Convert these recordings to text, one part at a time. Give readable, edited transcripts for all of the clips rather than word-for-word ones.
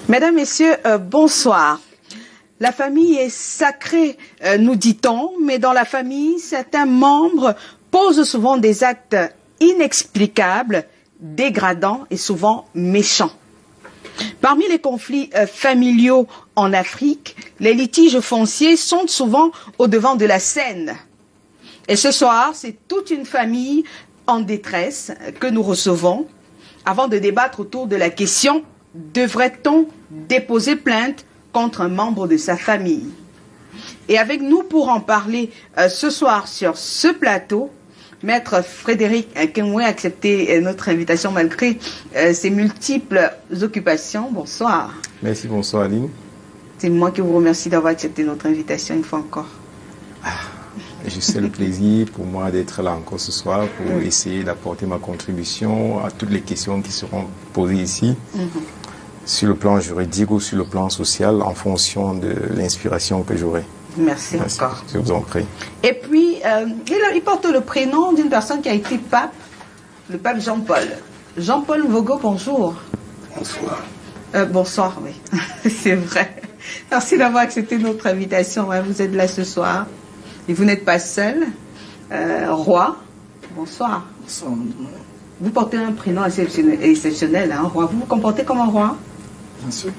Mesdames, Messieurs, bonsoir. La famille est sacrée, nous dit-on, mais dans la famille, certains membres posent souvent des actes inexplicables, dégradants et souvent méchants. Parmi les conflits familiaux en Afrique, les litiges fonciers sont souvent au devant de la scène. Et ce soir, c'est toute une famille en détresse que nous recevons avant de débattre autour de la question: devrait-on déposer plainte contre un membre de sa famille? Et avec nous pour en parler ce soir sur ce plateau, Maître Frédéric Kemwe a accepté notre invitation malgré ses multiples occupations. Bonsoir. Merci, bonsoir Aline. C'est moi qui vous remercie d'avoir accepté notre invitation une fois encore. Je sais le plaisir pour moi d'être là encore ce soir pour essayer d'apporter ma contribution à toutes les questions qui seront posées ici, sur le plan juridique ou sur le plan social, en fonction de l'inspiration que j'aurai. Merci encore. Je vous en prie. Et puis, il porte le prénom d'une personne qui a été pape, le pape Jean-Paul. Jean-Paul Vogo, bonjour. Bonsoir. Bonsoir, oui, c'est vrai. Merci d'avoir accepté notre invitation. Vous êtes là ce soir. Et vous n'êtes pas seul. Roi, bonsoir. Bonsoir. Vous portez un prénom exceptionnel, hein, roi. Vous vous comportez comme un roi? Bien sûr.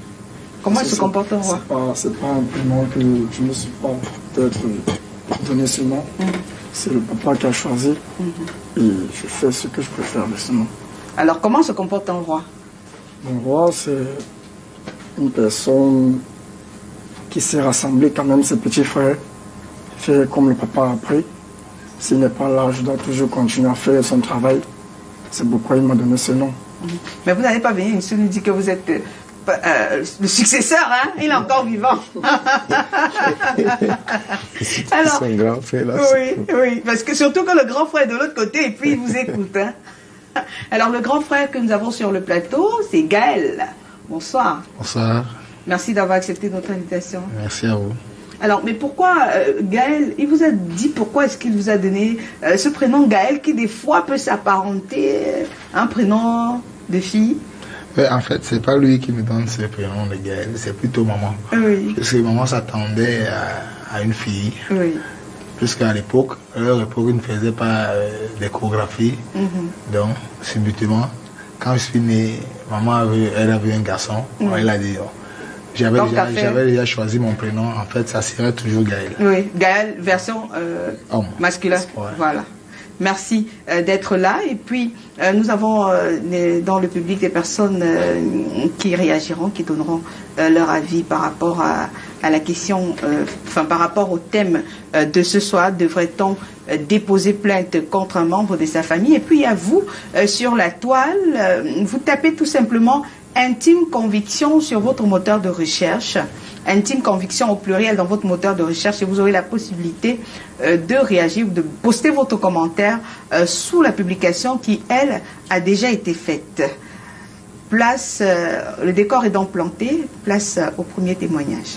Comment il se comporte un roi? C'est pas un prénom que je ne me suis pas peut-être donné ce nom. C'est le papa qui a choisi. Et je fais ce que je préfère de ce nom. Alors, comment se comporte un roi? Un roi, c'est une personne qui sait rassembler quand même ses petits frères, faire comme le papa a appris. S'il n'est pas là, je dois toujours continuer à faire son travail. C'est pourquoi il m'a donné ce nom. Mais vous n'allez pas venir ici nous dire que vous êtes le successeur, hein? Il est encore vivant. Alors, c'est un grand frère là. Oui, parce que surtout que le grand frère est de l'autre côté et puis il vous écoute. Hein? Alors, le grand frère que nous avons sur le plateau, c'est Gaël. Bonsoir. Bonsoir. Merci d'avoir accepté notre invitation. Merci à vous. Alors, mais pourquoi Gaël, il vous a dit pourquoi est-ce qu'il vous a donné ce prénom Gaël qui des fois peut s'apparenter à un prénom de fille? En fait, c'est pas lui qui me donne ce prénom de Gaël, c'est plutôt maman. Oui. Parce que maman s'attendait à une fille. Oui. Puisqu'à l'époque, à leur époque, ils ne faisaient pas d'échographie. Donc, subitement, quand je suis né, maman elle avait un garçon. Elle a dit, j'avais déjà choisi mon prénom. En fait, ça serait toujours Gaël. Oui, Gaël, version masculin. Ouais. Voilà. Merci d'être là. Et puis, nous avons dans le public des personnes qui réagiront, qui donneront leur avis par rapport à la question, par rapport au thème de ce soir. Devrait-on déposer plainte contre un membre de sa famille? Et puis, à vous, sur la toile, vous tapez tout simplement intime conviction sur votre moteur de recherche, intime conviction au pluriel dans votre moteur de recherche, et vous aurez la possibilité de réagir ou de poster votre commentaire sous la publication qui, elle, a déjà été faite. Place, le décor est donc planté, place au premier témoignage.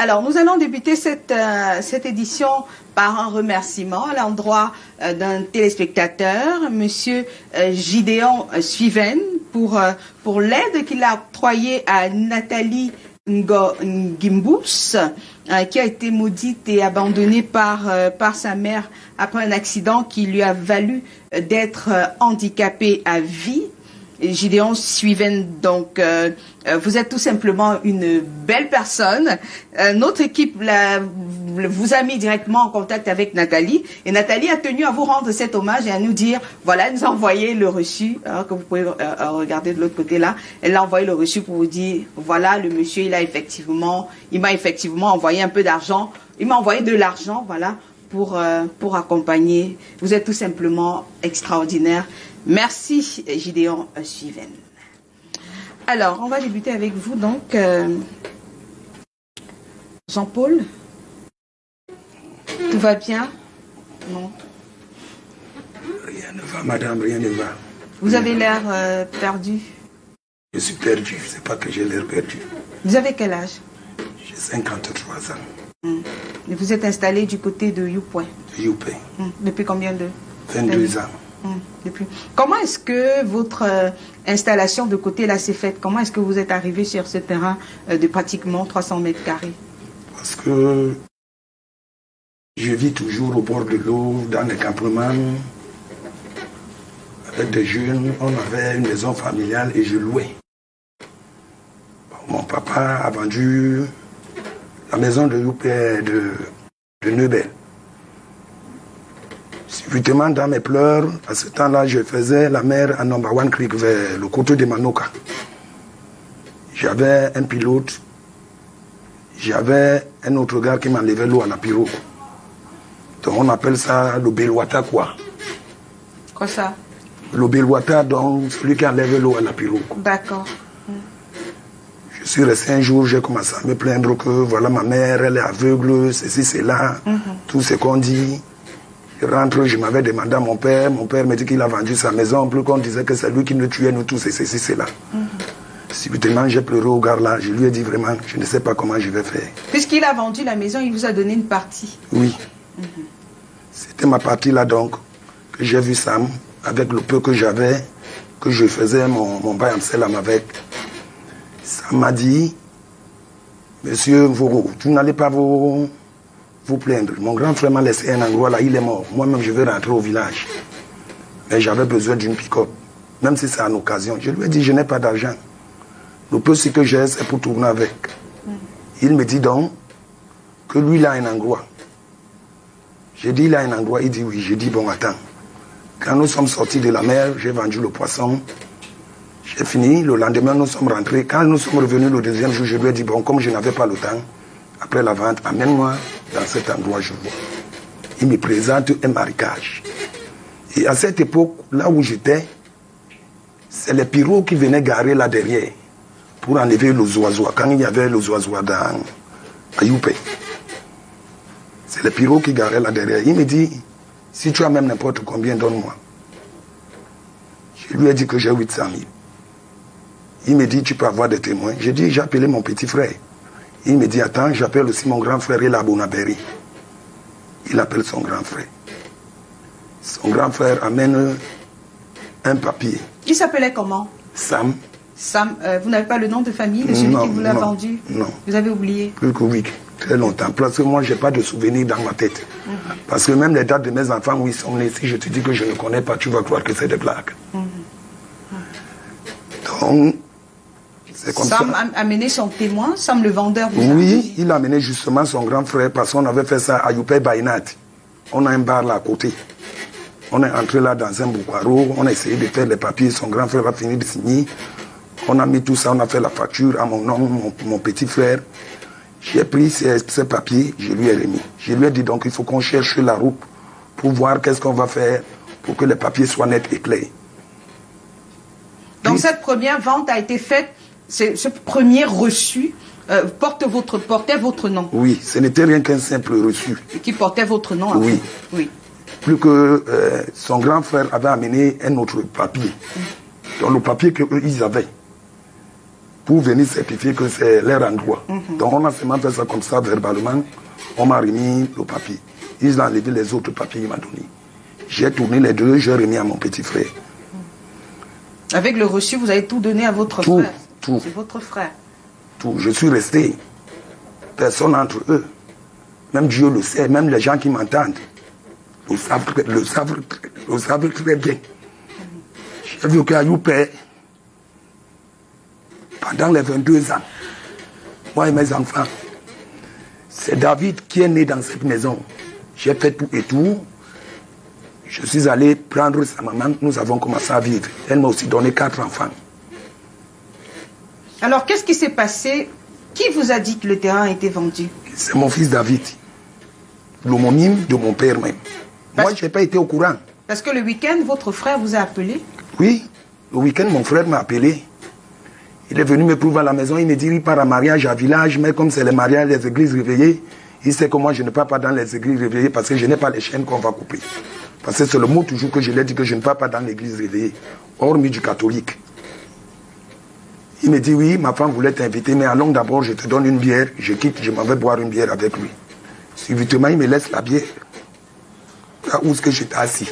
Alors, nous allons débuter cette édition par un remerciement à l'endroit d'un téléspectateur, Monsieur Gideon Suiven, pour l'aide qu'il a octroyée à Nathalie Gimbous, qui a été maudite et abandonnée par sa mère après un accident qui lui a valu d'être handicapée à vie. Gideon Suiven, donc vous êtes tout simplement une belle personne. Notre équipe vous a mis directement en contact avec Nathalie, et Nathalie a tenu à vous rendre cet hommage et à nous dire, voilà, elle nous a envoyé le reçu, alors que vous pouvez regarder de l'autre côté là, elle a envoyé le reçu pour vous dire, voilà, le monsieur, il m'a effectivement envoyé un peu d'argent, il m'a envoyé de l'argent, voilà, pour accompagner. Vous êtes tout simplement extraordinaire. Merci, Gideon Suiven. Alors, on va débuter avec vous, donc, Jean-Paul. Tout va bien? Non. Rien ne va, madame, rien ne va. Vous avez l'air perdu. Je suis perdu, c'est pas que j'ai l'air perdu. Vous avez quel âge? J'ai 53 ans. Et vous êtes installé du côté de Youpoué? Youpé. Depuis combien de 22 ans. Depuis. Comment est-ce que votre installation de côté là s'est faite? Comment est-ce que vous êtes arrivé sur ce terrain de pratiquement 300 mètres carrés? Parce que je vis toujours au bord de l'eau, dans les campements, avec des jeunes. On avait une maison familiale et je louais. Mon papa a vendu la maison de Youpé de Neubel. Subitement dans mes pleurs, à ce temps-là, je faisais la mer à Number One Creek vers le côté de Manoka. J'avais un pilote, j'avais un autre gars qui m'enlevait l'eau à la pirogue. Donc on appelle ça le Belwata quoi. Quoi ça? Le Belwata, donc celui qui enlève l'eau à la pirogue. D'accord. Je suis resté un jour, j'ai commencé à me plaindre que voilà ma mère, elle est aveugle, ceci, cela, tout ce qu'on dit. Je rentre, je m'avais demandé à mon père me dit qu'il a vendu sa maison, plus qu'on disait que c'est lui qui nous tuait, nous tous, et ceci, cela. Subitement, j'ai pleuré au gars là, je lui ai dit vraiment, je ne sais pas comment je vais faire. Puisqu'il a vendu la maison, il vous a donné une partie? Oui. C'était ma partie là donc, que j'ai vu Sam, avec le peu que j'avais, que je faisais mon bain Amsterdam avec. Sam m'a dit, monsieur, vous n'allez pas vous plaindre. Mon grand frère m'a laissé un endroit là, il est mort. Moi-même, je vais rentrer au village. Mais j'avais besoin d'une pick-up, même si c'est en occasion. Je lui ai dit, je n'ai pas d'argent. Le peu que j'ai, c'est pour tourner avec. Il me dit donc que lui, il a un endroit. J'ai dit, il a un endroit. Il dit oui. J'ai dit, bon, attends. Quand nous sommes sortis de la mer, j'ai vendu le poisson. J'ai fini. Le lendemain, nous sommes rentrés. Quand nous sommes revenus le deuxième jour, je lui ai dit, bon, comme je n'avais pas le temps, après la vente, amène-moi dans cet endroit, je vois. Il me présente un marécage. Et à cette époque, là où j'étais, c'est les pirogues qui venaient garer là derrière pour enlever les oiseaux. Quand il y avait les oiseaux à Youpé, c'est les pirogues qui garaient là derrière. Il me dit, si tu as même n'importe combien, donne-moi. Je lui ai dit que j'ai 800 000. Il me dit, tu peux avoir des témoins. J'ai dit, j'ai appelé mon petit frère. Il me dit, attends, j'appelle aussi mon grand frère, il a Bonabéry. Il appelle son grand frère. Son grand frère amène un papier. Il s'appelait comment? Sam. Sam, vous n'avez pas le nom de famille de celui qui vous l'a vendu? Non. Vous avez oublié? Plus que oui, très longtemps. Parce que moi, je n'ai pas de souvenirs dans ma tête. Parce que même les dates de mes enfants où ils sont nés, si je te dis que je ne connais pas, tu vas croire que c'est des blagues. Donc, c'est comme Sam ça. a amené son témoin, Sam le vendeur. Oui, il a amené justement son grand frère parce qu'on avait fait ça à Youpé Bainat. On a un bar là à côté. On est entré là dans un bouquaro, on a essayé de faire les papiers, son grand frère a fini de signer. On a mis tout ça, on a fait la facture à mon nom, mon petit frère. J'ai pris ces papiers, je lui ai remis. Je lui ai dit donc il faut qu'on cherche la route pour voir qu'est-ce qu'on va faire pour que les papiers soient nets et clairs. Donc cette première vente a été faite, ce premier reçu portait votre nom. Oui, ce n'était rien qu'un simple reçu. Qui portait votre nom. Oui. Oui. Plus que son grand frère avait amené un autre papier. Donc le papier qu'ils avaient pour venir certifier que c'est leur endroit. Donc on a seulement fait ça comme ça verbalement. On m'a remis le papier. Ils ont enlevé les autres papiers qu'ils m'ont donné. J'ai tourné les deux, j'ai remis à mon petit frère. Avec le reçu, vous avez tout donné à votre frère? Tout. C'est votre frère? Tout. Je suis resté. Personne entre eux. Même Dieu le sait, même les gens qui m'entendent le savent très bien. J'ai vu qu'à Youpé, pendant les 22 ans, moi et mes enfants, c'est David qui est né dans cette maison. J'ai fait tout et tout. Je suis allé prendre sa maman, nous avons commencé à vivre. Elle m'a aussi donné 4 enfants. Alors, qu'est-ce qui s'est passé? Qui vous a dit que le terrain a été vendu? C'est mon fils David, l'homonyme de mon père même. Moi, je n'ai pas été au courant. Parce que le week-end, votre frère vous a appelé? Oui, le week-end, mon frère m'a appelé. Il est venu me prouver à la maison, il me dit, il part en mariage à village, mais comme c'est les mariages, les églises réveillées, il sait que moi, je ne pars pas dans les églises réveillées parce que je n'ai pas les chaînes qu'on va couper. Parce que c'est le mot toujours que je l'ai dit que je ne pars pas dans l'église réveillée, hormis du catholique. Il me dit, oui, ma femme voulait t'inviter, mais allons d'abord, je te donne une bière. Je quitte, je m'en vais boire une bière avec lui. Subitement, il me laisse la bière. Là où est-ce que j'étais assis.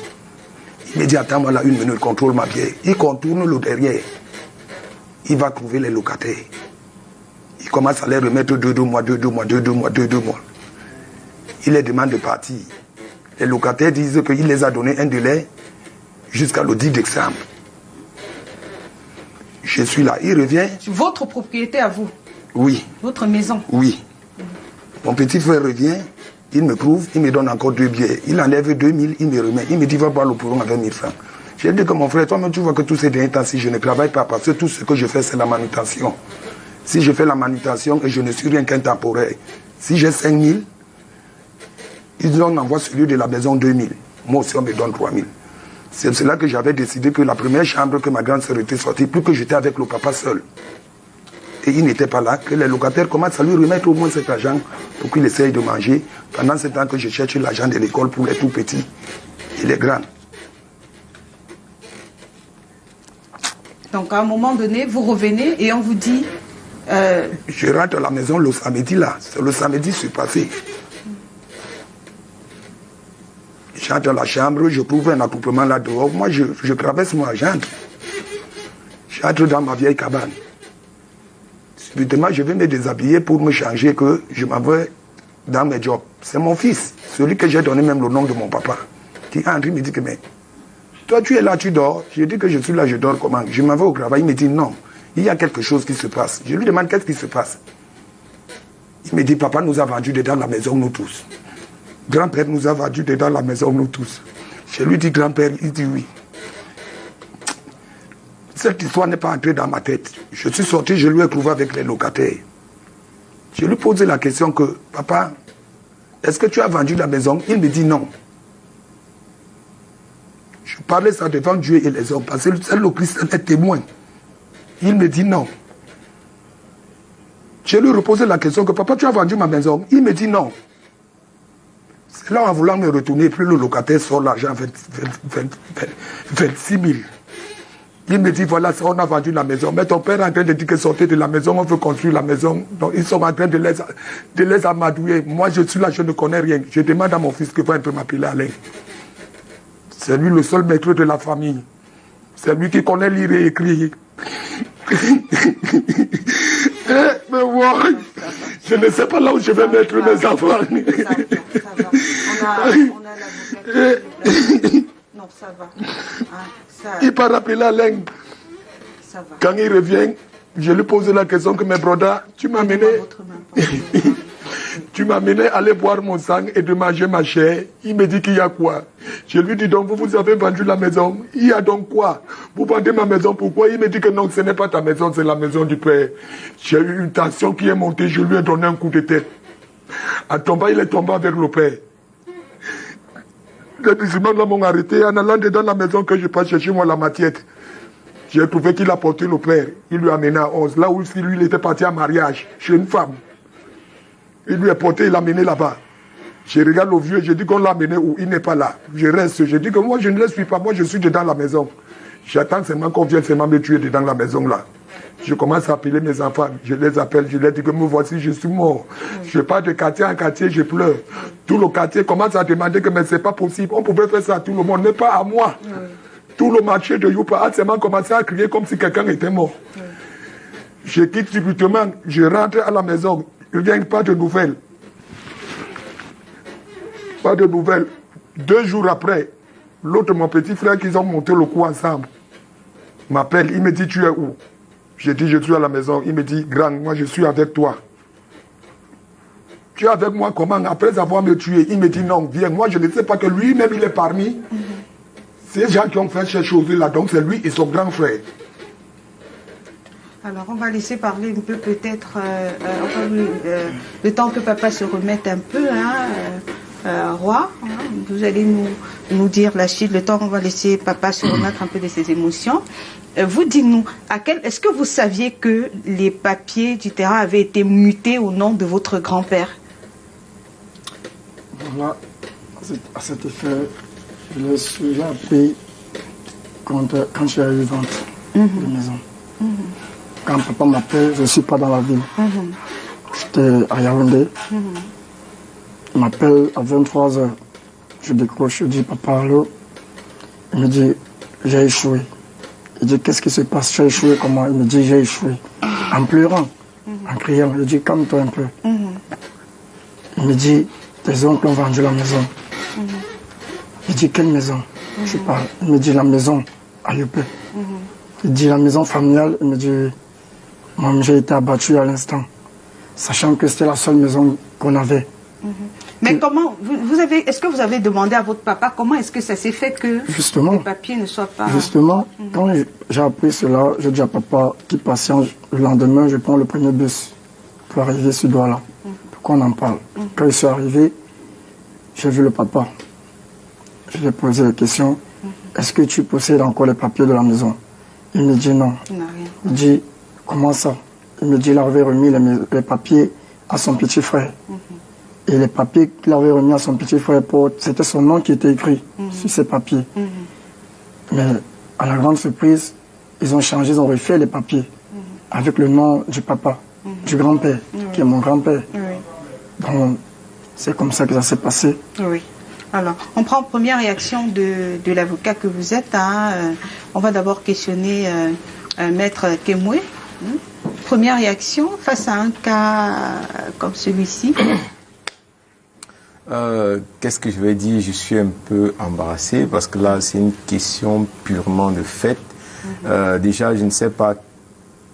Il me dit, attends-moi là 1 minute, contrôle ma bière. Il contourne le derrière. Il va trouver les locataires. Il commence à les remettre 2 mois. Il les demande de partir. Les locataires disent qu'il les a donné un délai jusqu'à le 10 décembre. Je suis là, il revient. Votre propriété à vous? Oui. Votre maison? Oui. Mon petit frère revient, il me prouve, il me donne encore 2 billets. Il enlève 2000, il me remet. Il me dit, va boire le pouron avec 1000 francs. J'ai dit que mon frère, toi-même, tu vois que tous ces derniers temps, si je ne travaille pas, parce que tout ce que je fais, c'est la manutention. Si je fais la manutention et je ne suis rien qu'un temporaire, si j'ai 5000, ils en envoient celui de la maison 2000. Moi aussi, on me donne 3000. C'est cela que j'avais décidé que la première chambre que ma grande sœur était sortie, plus que j'étais avec le papa seul. Et il n'était pas là, que les locataires commencent à lui remettre au moins cet argent pour qu'il essaye de manger. Pendant ce temps que je cherche l'argent de l'école pour les tout petits et les grands. Donc à un moment donné, vous revenez et on vous dit... Je rentre à la maison le samedi là. C'est le samedi c'est passé. J'entre dans la chambre, je trouve un attroupement là dehors. Moi, je traverse moi, j'entre. J'entre dans ma vieille cabane. Subitement, je vais me déshabiller pour me changer, que je m'en vais dans mes jobs. C'est mon fils, celui que j'ai donné même le nom de mon papa, qui Henri me dit que, mais toi tu es là, tu dors. Je dis que je suis là, je dors comment? Je m'en vais au travail, il me dit non, il y a quelque chose qui se passe. Je lui demande qu'est-ce qui se passe. Il me dit, papa nous a vendu dedans la maison, nous tous. Grand-père nous a vendu dedans la maison, nous tous. Je lui dis, grand-père, il dit oui. Cette histoire n'est pas entrée dans ma tête. Je suis sorti, je lui ai trouvé avec les locataires. Je lui ai posé la question que, papa, est-ce que tu as vendu la maison? Il me dit non. Je parlais ça devant Dieu et les hommes, parce que c'est le Christ est témoin. Il me dit non. Je lui ai reposé la question que, papa, tu as vendu ma maison? Il me dit non. C'est là en voulant me retourner, puis le locataire sort l'argent, 26 000. Il me dit, voilà, on a vendu la maison. Mais ton père est en train de dire que sortez de la maison, on veut construire la maison. Donc ils sont en train de les amadouer. Moi, je suis là, je ne connais rien. Je demande à mon fils que un peu m'appeler Alain. C'est lui le seul maître de la famille. C'est lui qui connaît lire et écrire. Mais moi, je ne sais pas là où je vais mettre mes enfants. Ça va. On a l'avocat. Non, ça va. Il part appeler Alain. Ça va. Quand il revient, je lui pose la question que mes brodas, tu m'as mené... Tu m'as mené à aller boire mon sang et de manger ma chair. Il me dit qu'il y a quoi? Je lui dis donc, vous avez vendu la maison. Il y a donc quoi? Vous vendez ma maison, pourquoi? Il me dit que non, ce n'est pas ta maison, c'est la maison du père. J'ai eu une tension qui est montée, je lui ai donné un coup de tête. En tombant, il est tombé avec le père. Les musulmans là m'ont arrêté. En allant dans la maison que je passe chercher moi la matiette, j'ai trouvé qu'il a porté le père. Il lui a amené à 11. Là où lui, il était parti en mariage chez une femme. Il lui a porté, il l'a amené là-bas. Je regarde le vieux, je dis qu'on l'a amené où il n'est pas là. Je reste, je dis que moi je ne le suis pas, moi je suis dedans la maison. J'attends seulement qu'on vienne seulement me tuer dedans la maison là. Je commence à appeler mes enfants, je les appelle, je leur dis que me voici, je suis mort. Je pars de quartier en quartier, je pleure. Tout le quartier commence à demander que mais c'est pas possible. On pouvait faire ça à tout le monde, mais pas à moi. Tout le marché de Youpa a seulement commencé à crier comme si quelqu'un était mort. Je quitte subitement, je rentre à la maison. Il n'y a pas de nouvelles. Pas de nouvelles. 2 jours après, l'autre, mon petit frère, qu'ils ont monté le coup ensemble, m'appelle, il me dit, tu es où? Je dis, je suis à la maison. Il me dit, grand, moi je suis avec toi. Tu es avec moi comment? Après avoir me tué, il me dit, non, viens. Moi je ne sais pas que lui-même, il est parmi ces gens qui ont fait ces choses-là. Donc c'est lui et son grand frère. Alors, on va laisser parler un peu peut-être, le temps que papa se remette un peu, Roi. Vous allez nous dire la suite, le temps qu'on va laisser papa se remettre un peu de ses émotions. Vous dites-nous, est-ce que vous saviez que les papiers du terrain avaient été mutés au nom de votre grand-père? Voilà, à cet effet, je l'ai su, j'ai appris quand j'ai eu vente de maison. Quand quand papa m'appelle, je ne suis pas dans la ville. J'étais à Yaoundé. Il m'appelle à 23h. Je décroche, je dis, papa, allô? Il me dit, j'ai échoué. Il dit, qu'est-ce qui se passe? J'ai échoué comment? Il me dit, j'ai échoué. En pleurant, en criant. Je dis, calme-toi un peu. Il me dit, tes oncles ont vendu la maison. Il dit, quelle maison? Je parle. Il me dit, la maison à Yopé. Il dit, la maison familiale. Il me dit, moi, j'ai été abattu à l'instant, sachant que c'était la seule maison qu'on avait. Mais comment, est-ce que vous avez demandé à votre papa comment est-ce que ça s'est fait que Justement, les papiers ne soient pas... Justement, quand j'ai appris cela, j'ai dit à papa qui patiente, le lendemain, je prends le premier bus pour arriver sur Douala, pour qu'on en parle. Quand je suis arrivé, j'ai vu le papa. Je lui ai posé la question, est-ce que tu possèdes encore les papiers de la maison? Il me dit non. Il n'a rien. Il dit, comment ça? Il me dit, il avait remis les papiers à son petit frère. Et les papiers qu'il avait remis à son petit frère, c'était son nom qui était écrit sur ces papiers. Mais à la grande surprise, ils ont changé, ils ont refait les papiers avec le nom du papa, du grand-père, qui est mon grand-père. Donc, c'est comme ça que ça s'est passé. Oui. Alors, on prend première réaction de l'avocat que vous êtes. On va d'abord questionner Maître Kemwe. Première réaction face à un cas comme celui-ci. Qu'est-ce que je vais dire? Je suis un peu embarrassé parce que là, c'est une question purement de fait. Déjà, je ne sais pas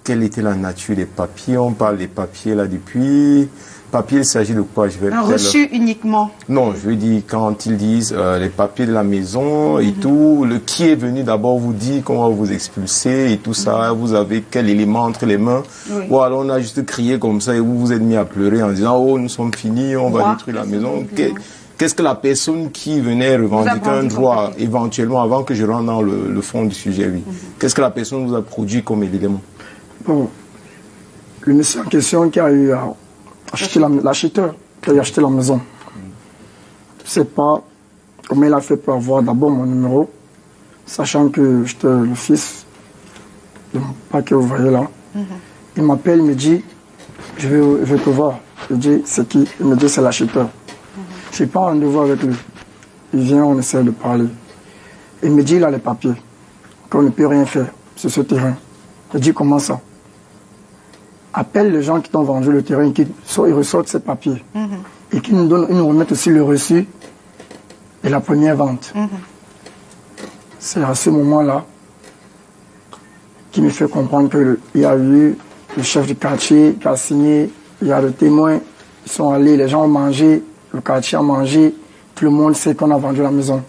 quelle était la nature des papiers. On parle des papiers là depuis... Papier, il s'agit de quoi? Je vais un reçu uniquement. Non, je veux dire, quand ils disent les papiers de la maison et tout, qui est venu d'abord vous dire qu'on va vous expulser et tout ça, vous avez quel élément entre les mains? Ou alors on a juste crié comme ça et vous vous êtes mis à pleurer en disant, oh, nous sommes finis, on va détruire la maison. Qu'est-ce que la personne qui venait revendiquer un droit, éventuellement, avant que je rentre dans le fond du sujet, oui, qu'est-ce que la personne vous a produit comme élément? Bon, le monsieur en question qui a eu l'acheteur qui a acheté la maison. Je ne sais pas comment il a fait pour avoir d'abord mon numéro, sachant que j'étais le fils de mon papa que vous voyez là. Il m'appelle, il me dit, je veux te voir. Je dis, c'est qui? Il me dit, c'est l'acheteur. Je n'ai pas un rendez-vous avec lui. Il vient, on essaie de parler. Il me dit, il a les papiers, qu'on ne peut rien faire sur ce terrain. Je dis, comment ça? Appelle les gens qui t'ont vendu le terrain, ils ressortent ces papiers et qu'ils nous remettent aussi le reçu de la première vente. C'est à ce moment-là qui me fait comprendre qu'il y a eu le chef du quartier qui a signé, il y a le témoin, ils sont allés, les gens ont mangé, le quartier a mangé, tout le monde sait qu'on a vendu la maison.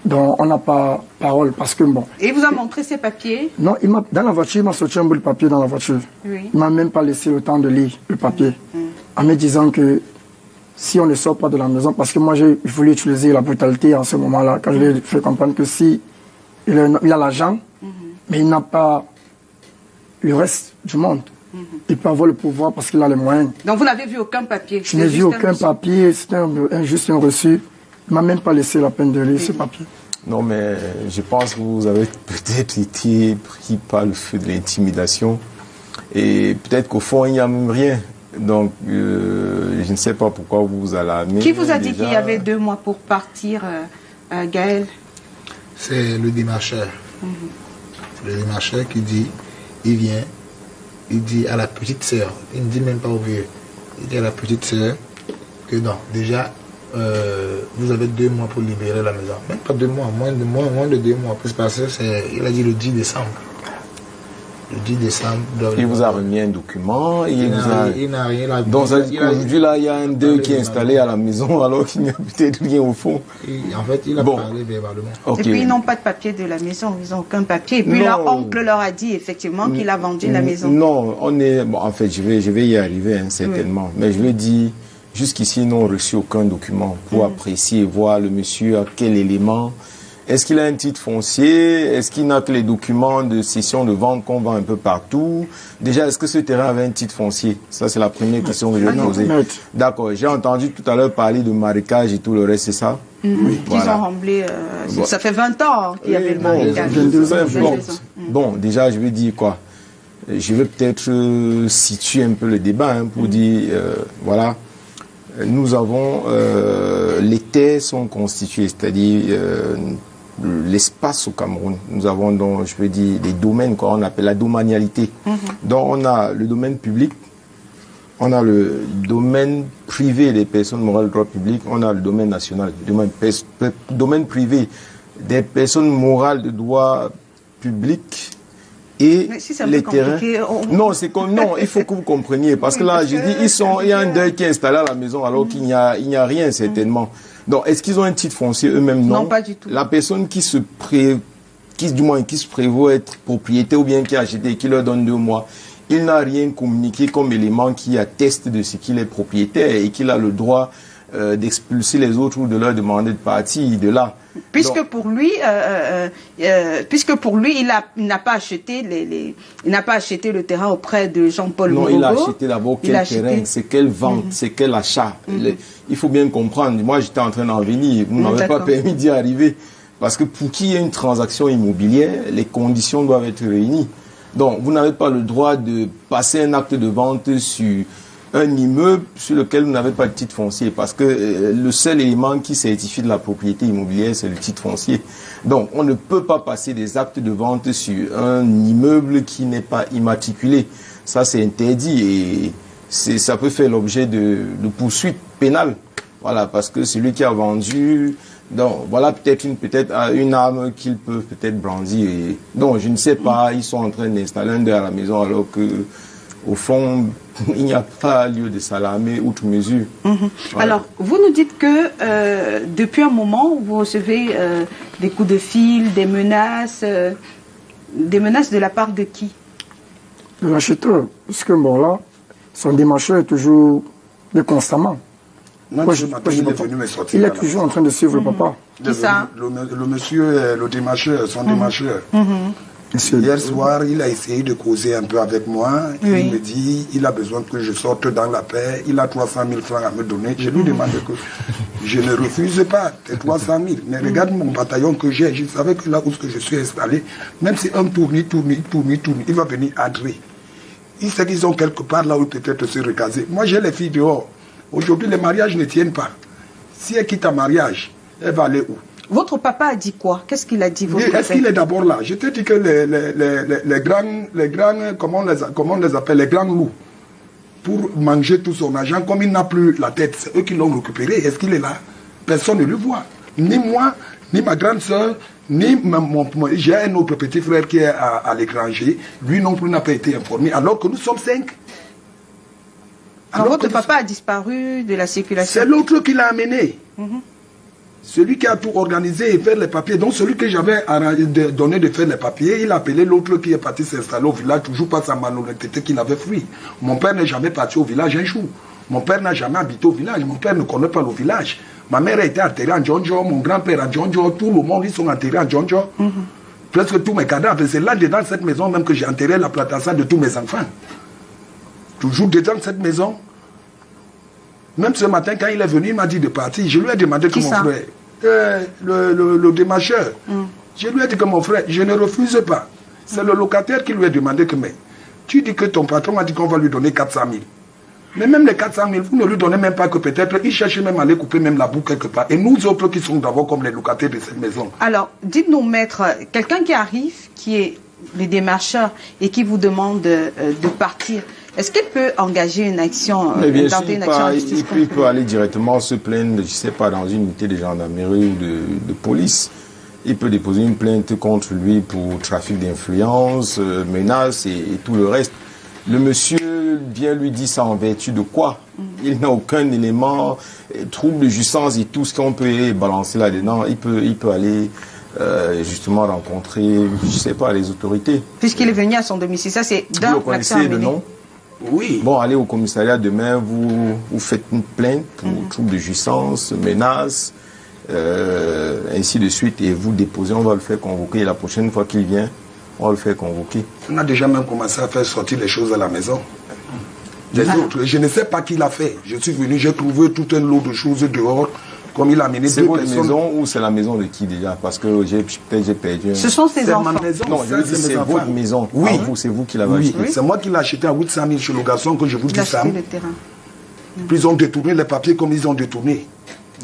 Donc on n'a pas parole parce que bon. Et il vous a montré ces papiers? Non, dans la voiture, il m'a sorti un bout de papier dans la voiture. Oui. Il m'a même pas laissé le temps de lire le papier. En me disant que si on ne sort pas de la maison, parce que moi j'ai voulu utiliser la brutalité en ce moment-là, quand je lui ai fait comprendre que si il a l'argent, mais il n'a pas le reste du monde. Il peut avoir le pouvoir parce qu'il a les moyens. Donc vous n'avez vu aucun papier? Je n'ai vu aucun papier, c'était juste un reçu. Il ne m'a même pas laissé la peine de lire ce papier. Non, mais je pense que vous avez peut-être été pris par le feu de l'intimidation. Et peut-être qu'au fond, il n'y a même rien. Donc, je ne sais pas pourquoi vous vous alarmez. Qui vous a dit qu'il y avait 2 mois pour partir, Gaël? C'est le démarcheur. Le démarcheur qui dit, il vient, il dit à la petite sœur, il ne dit même pas au vieux, il dit à la petite sœur que non, déjà, vous avez 2 mois pour libérer la maison. Même pas 2 mois, moins de 2 mois. Plus parce que il a dit le 10 décembre. Le 10 décembre. Il vous a remis un document. Il n'a rien. Donc aujourd'hui, là, il y a un deuil qui est installé à la maison alors qu'il n'y a peut-être rien au fond. En fait, il a parlé verbalement. Okay. Et puis, ils n'ont pas de papier de la maison. Ils n'ont aucun papier. Et puis, leur oncle leur a dit effectivement qu'il a vendu la maison. Non, en fait, je vais y arriver certainement. Mais je vais dire, jusqu'ici, ils n'ont reçu aucun document pour apprécier et voir le monsieur à quel élément. Est-ce qu'il a un titre foncier? Est-ce qu'il n'a que les documents de cession de vente qu'on vend un peu partout? Déjà, est-ce que ce terrain avait un titre foncier? Ça, c'est la première question que je vais poser. D'accord. J'ai entendu tout à l'heure parler de marécage et tout le reste, c'est ça? Oui. Voilà. Ils ont remblé. Ça fait 20 ans qu'il y avait le marécage. Bon, déjà, je vais dire quoi? Je vais peut-être situer un peu le débat pour dire, voilà, nous avons, les terres sont constituées, c'est-à-dire l'espace au Cameroun. Nous avons donc, je peux dire, des domaines qu'on appelle la domanialité. Donc on a le domaine public, on a le domaine privé des personnes morales de droit public, on a le domaine national, le domaine privé des personnes morales de droit public. Et si les terrains. Non, c'est comme non, il faut que vous compreniez parce que là, je dis, il y a un deuil qui est installé à la maison alors qu'il n'y a rien certainement. Donc, est-ce qu'ils ont un titre foncier eux-mêmes? Non, pas du tout. La personne qui se prévaut être propriétaire ou bien qui a acheté et qui leur donne 2 mois, il n'a rien communiqué comme élément qui atteste de ce qu'il est propriétaire et qu'il a le droit d'expulser les autres ou de leur demander de partir de là. Puisque pour lui, il n'a pas acheté il n'a pas acheté le terrain auprès de Jean-Paul Morogo. Non, il a acheté d'abord quel terrain, c'est quelle vente, c'est quel achat. Il faut bien comprendre. Moi, j'étais en train d'en venir. Vous n'avez pas permis d'y arriver. Parce que pour qu'il y ait une transaction immobilière, les conditions doivent être réunies. Donc, vous n'avez pas le droit de passer un acte de vente sur un immeuble sur lequel vous n'avez pas de titre foncier, parce que le seul élément qui certifie de la propriété immobilière, c'est le titre foncier. Donc, on ne peut pas passer des actes de vente sur un immeuble qui n'est pas immatriculé. Ça, c'est interdit et ça peut faire l'objet de poursuites pénales. Voilà, parce que celui qui a vendu, donc voilà peut-être une arme qu'ils peuvent peut-être brandir. Donc, je ne sais pas, ils sont en train d'installer un deuil à la maison alors que au fond, il n'y a pas lieu de s'alarmer outre mesure. Voilà. Alors, vous nous dites que depuis un moment, vous recevez des coups de fil, des menaces de la part de qui? De l'acheteur, puisque bon là, son démarcheur est toujours constamment. Non, il est venu me sortir. Il est toujours en train de suivre le papa. Qui ça? Le monsieur, le démarcheur, son démarcheur. Hier soir, il a essayé de causer un peu avec moi. Il me dit, il a besoin que je sorte dans la paix. Il a 300 000 francs à me donner. Je lui demande que je ne refuse pas tes 300 000. Mais regarde mon bataillon que j'ai. Je savais que là où je suis installé, même si un tourne, il va venir entrer. Il sait qu'ils ont quelque part là où peut-être se recaser. Moi, j'ai les filles dehors. Aujourd'hui, les mariages ne tiennent pas. Si elle quitte un mariage, elle va aller où? Votre papa a dit quoi? Qu'est-ce qu'il a dit? Est-ce qu'il est d'abord là? Je t'ai dit que les grands, comment on les appelle, les grands loups, pour manger tout son argent, comme il n'a plus la tête, c'est eux qui l'ont récupéré. Est-ce qu'il est là? Personne ne le voit. Ni moi, ni ma grande soeur, ni j'ai un autre petit frère qui est à l'étranger. Lui non plus n'a pas été informé, alors que nous sommes 5. Alors votre papa a disparu de la circulation? C'est l'autre qui l'a amené. Celui qui a tout organisé et fait les papiers, donc celui que j'avais donné de faire les papiers, il a appelé l'autre qui est parti s'installer au village, toujours par sa malhonnêteté qu'il avait fui. Mon père n'est jamais parti au village un jour. Mon père n'a jamais habité au village. Mon père ne connaît pas le village. Ma mère a été enterrée en Djonjo, mon grand-père en Djonjo, tout le monde, ils sont enterrés en Djonjo. Presque tous mes cadavres. C'est là, dedans cette maison même que j'ai enterré la plantation de tous mes enfants. Toujours dedans cette maison. Même ce matin, quand il est venu, il m'a dit de partir. Je lui ai demandé que mon frère, le démarcheur, je lui ai dit que mon frère, je ne refuse pas. C'est le locataire qui lui a demandé que, mais tu dis que ton patron a dit qu'on va lui donner 400 000. Mais même les 400 000, vous ne lui donnez même pas que peut-être, il cherche même à aller couper même la boue quelque part. Et nous autres qui sommes d'abord comme les locataires de cette maison. Alors, dites-nous, maître, quelqu'un qui arrive, qui est le démarcheur et qui vous demande de partir, est-ce qu'il peut engager une action, bien sûr, il peut aller directement se plaindre, je ne sais pas, dans une unité de gendarmerie ou de police. Il peut déposer une plainte contre lui pour trafic d'influence, menaces et tout le reste. Le monsieur vient lui dire ça en vertu de quoi? Il n'a aucun élément, trouble de jouissance et tout ce qu'on peut balancer là-dedans. Il peut aller justement rencontrer, je ne sais pas, les autorités. Puisqu'il est venu à son domicile, ça c'est dans l'action. Vous connaissez le nom? Oui. Bon, allez au commissariat demain, vous faites une plainte pour trouble de jouissance, menaces, ainsi de suite, et vous déposez, on va le faire convoquer. Et la prochaine fois qu'il vient, on va le faire convoquer. On a déjà même commencé à faire sortir les choses à la maison. Les autres, je ne sais pas qui l'a fait. Je suis venu, j'ai trouvé tout un lot de choses dehors. comme il a amené C'est deux votre personnes. maison ou c'est la maison de qui déjà? Parce que peut-être j'ai perdu. Ce sont ses C'est enfants. ma maison. Non, je veux dire, mes c'est enfants. votre maison. Oui. Ah, vous, c'est vous qui l'avez Oui, acheté. c'est moi qui l'ai acheté à 800 000 chez le garçon que je vous Il dis a ça. acheté le terrain. Puis ils ont détourné les papiers comme ils ont détourné.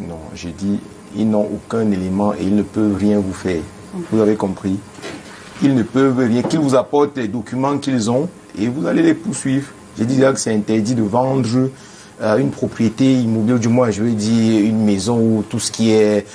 Non, j'ai dit, ils n'ont aucun élément et ils ne peuvent rien vous faire. Vous avez compris? Ils ne peuvent rien. Qu'ils vous apportent les documents qu'ils ont et vous allez les poursuivre. J'ai dit déjà que c'est interdit de vendre une propriété immobilière, du moins je veux dire une maison ou tout ce qui est...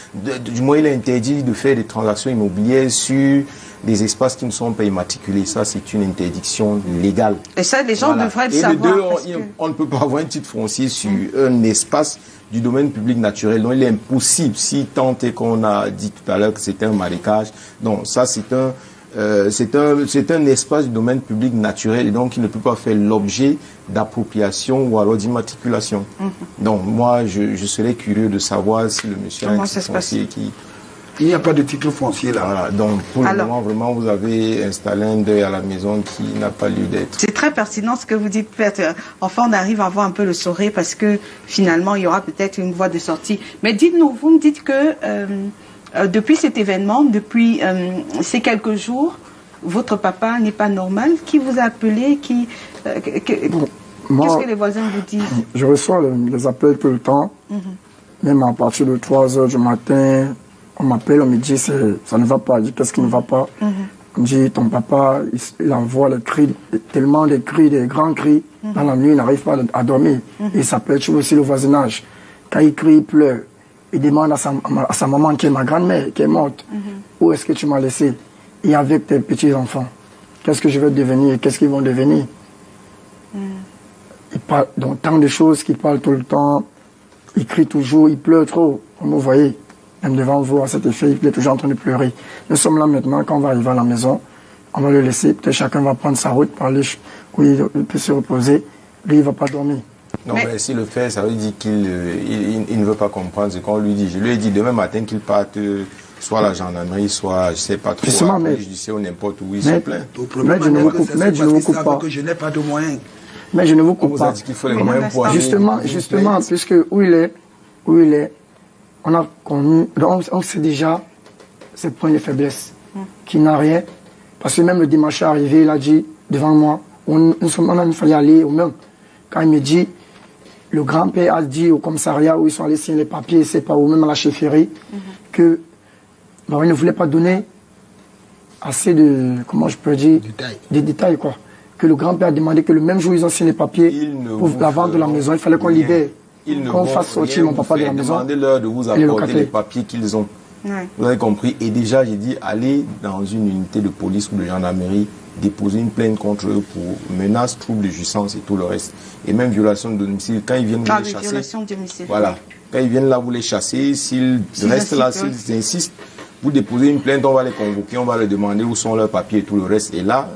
Du moins il est interdit de faire des transactions immobilières sur des espaces qui ne sont pas immatriculés. Ça, c'est une interdiction légale. Et ça, les gens Voilà. devraient le Et savoir. de deux, parce que- on ne peut pas avoir un titre foncier sur un espace du domaine public naturel. Donc, il est impossible, si tant est qu'on a dit tout à l'heure que c'était un marécage. Non, ça, c'est un espace du domaine public naturel et donc il ne peut pas faire l'objet d'appropriation ou alors d'immatriculation. Donc, moi, je serais curieux de savoir si le monsieur a Comment un ça titre se passe? foncier qui... Il n'y a pas de titre foncier là. Voilà, donc pour Alors- le moment, vraiment, vous avez installé un deuil à la maison qui n'a pas lieu d'être. C'est très pertinent ce que vous dites, Père. Enfin, on arrive à voir un peu le sourire parce que finalement, il y aura peut-être une voie de sortie. Mais dites-nous, vous me dites que depuis cet événement, depuis ces quelques jours, votre papa n'est pas normal. Qui vous a appelé? Moi, Qu'est-ce que les voisins vous disent? je reçois les appels tout le temps. Même à partir de 3 heures du matin, on m'appelle, on me dit ça ne va pas. Je dis qu'est-ce qui ne va pas? On me dit ton papa, il envoie les cris, tellement des cris, des grands cris. Dans la nuit, il n'arrive pas à dormir. Il s'appelle toujours aussi le voisinage. Quand il crie, il pleure. Il demande à sa maman qui est ma grand-mère, qui est morte, où est-ce que tu m'as laissé? Et avec tes petits-enfants, qu'est-ce que je vais devenir? Qu'est-ce qu'ils vont devenir? Il parle donc tant de choses qu'il parle tout le temps. Il crie toujours, il pleure trop. Comme vous voyez, même devant vous, à cet effet, il est toujours en train de pleurer. Nous sommes là maintenant, quand on va arriver à la maison, on va le laisser. Peut-être chacun va prendre sa route, parler où il peut se reposer. Lui, il ne va pas dormir. Non, mais s'il le fait, ça veut dire qu'il il ne veut pas comprendre ce qu'on lui dit. Je lui ai dit demain matin qu'il parte soit à la gendarmerie, soit, je ne sais pas trop, Justement, à la mais- police judiciaire ou n'importe où, il se plaint. Le problème, Mais je ne vous c'est coupe- c'est mais parce je ne vous qu'ils coupe savent pas. que je n'ai pas de moyens. Mais je ne vous On coupe vous a pas. dit qu'il faut les Oui, moyens pour aller... Justement, puisque où il est, on a connu, donc on sait déjà ses points de faiblesse, qui n'a rien. Parce que même le dimanche arrivé, il a dit devant moi, on a failli aller au même. Quand il me dit, le grand-père a dit au commissariat où ils sont allés signer les papiers, c'est pas où, même à la chefferie, que bon, il ne voulait pas donner assez de, comment je peux dire, Détails. des détails, quoi. Que le grand-père a demandé que le même jour où ils ont signé les papiers Ils ne pour vous la vente de la feront maison, il fallait qu'on rien. libère, Ils ne qu'on vont fasse sortir rien mon papa vous de la faire. maison. Demandez-leur de vous et le apporter locataire. les papiers qu'ils ont. Ouais. Vous avez compris. Et déjà, j'ai dit, allez dans une unité de police ou de gendarmerie, déposer une plainte contre eux pour menaces, troubles de jouissance et tout le reste. Et même violation de domicile. Quand ils viennent vous Ah, les de chasser, violation de domicile. voilà. Quand ils viennent là, vous les chassez. S'ils S'ils restent là, insistent, s'ils insistent, vous déposez une plainte, on va les convoquer, on va leur demander où sont leurs papiers et tout le reste. Et là,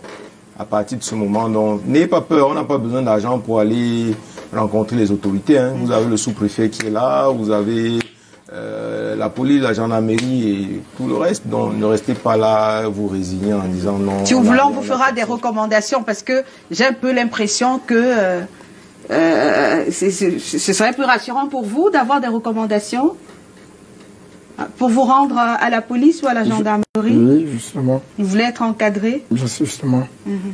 à partir de ce moment, donc, n'ayez pas peur, on n'a pas besoin d'argent pour aller rencontrer les autorités. Hein. Vous avez le sous-préfet qui est là, vous avez la police, la gendarmerie et tout le reste. Donc ne restez pas là, vous résigner en disant non. Si vous voulez, on vous a fera des personne. recommandations parce que j'ai un peu l'impression que ce serait plus rassurant pour vous d'avoir des recommandations pour vous rendre à la police ou à la gendarmerie. Oui, justement. Vous voulez être encadré. Justement.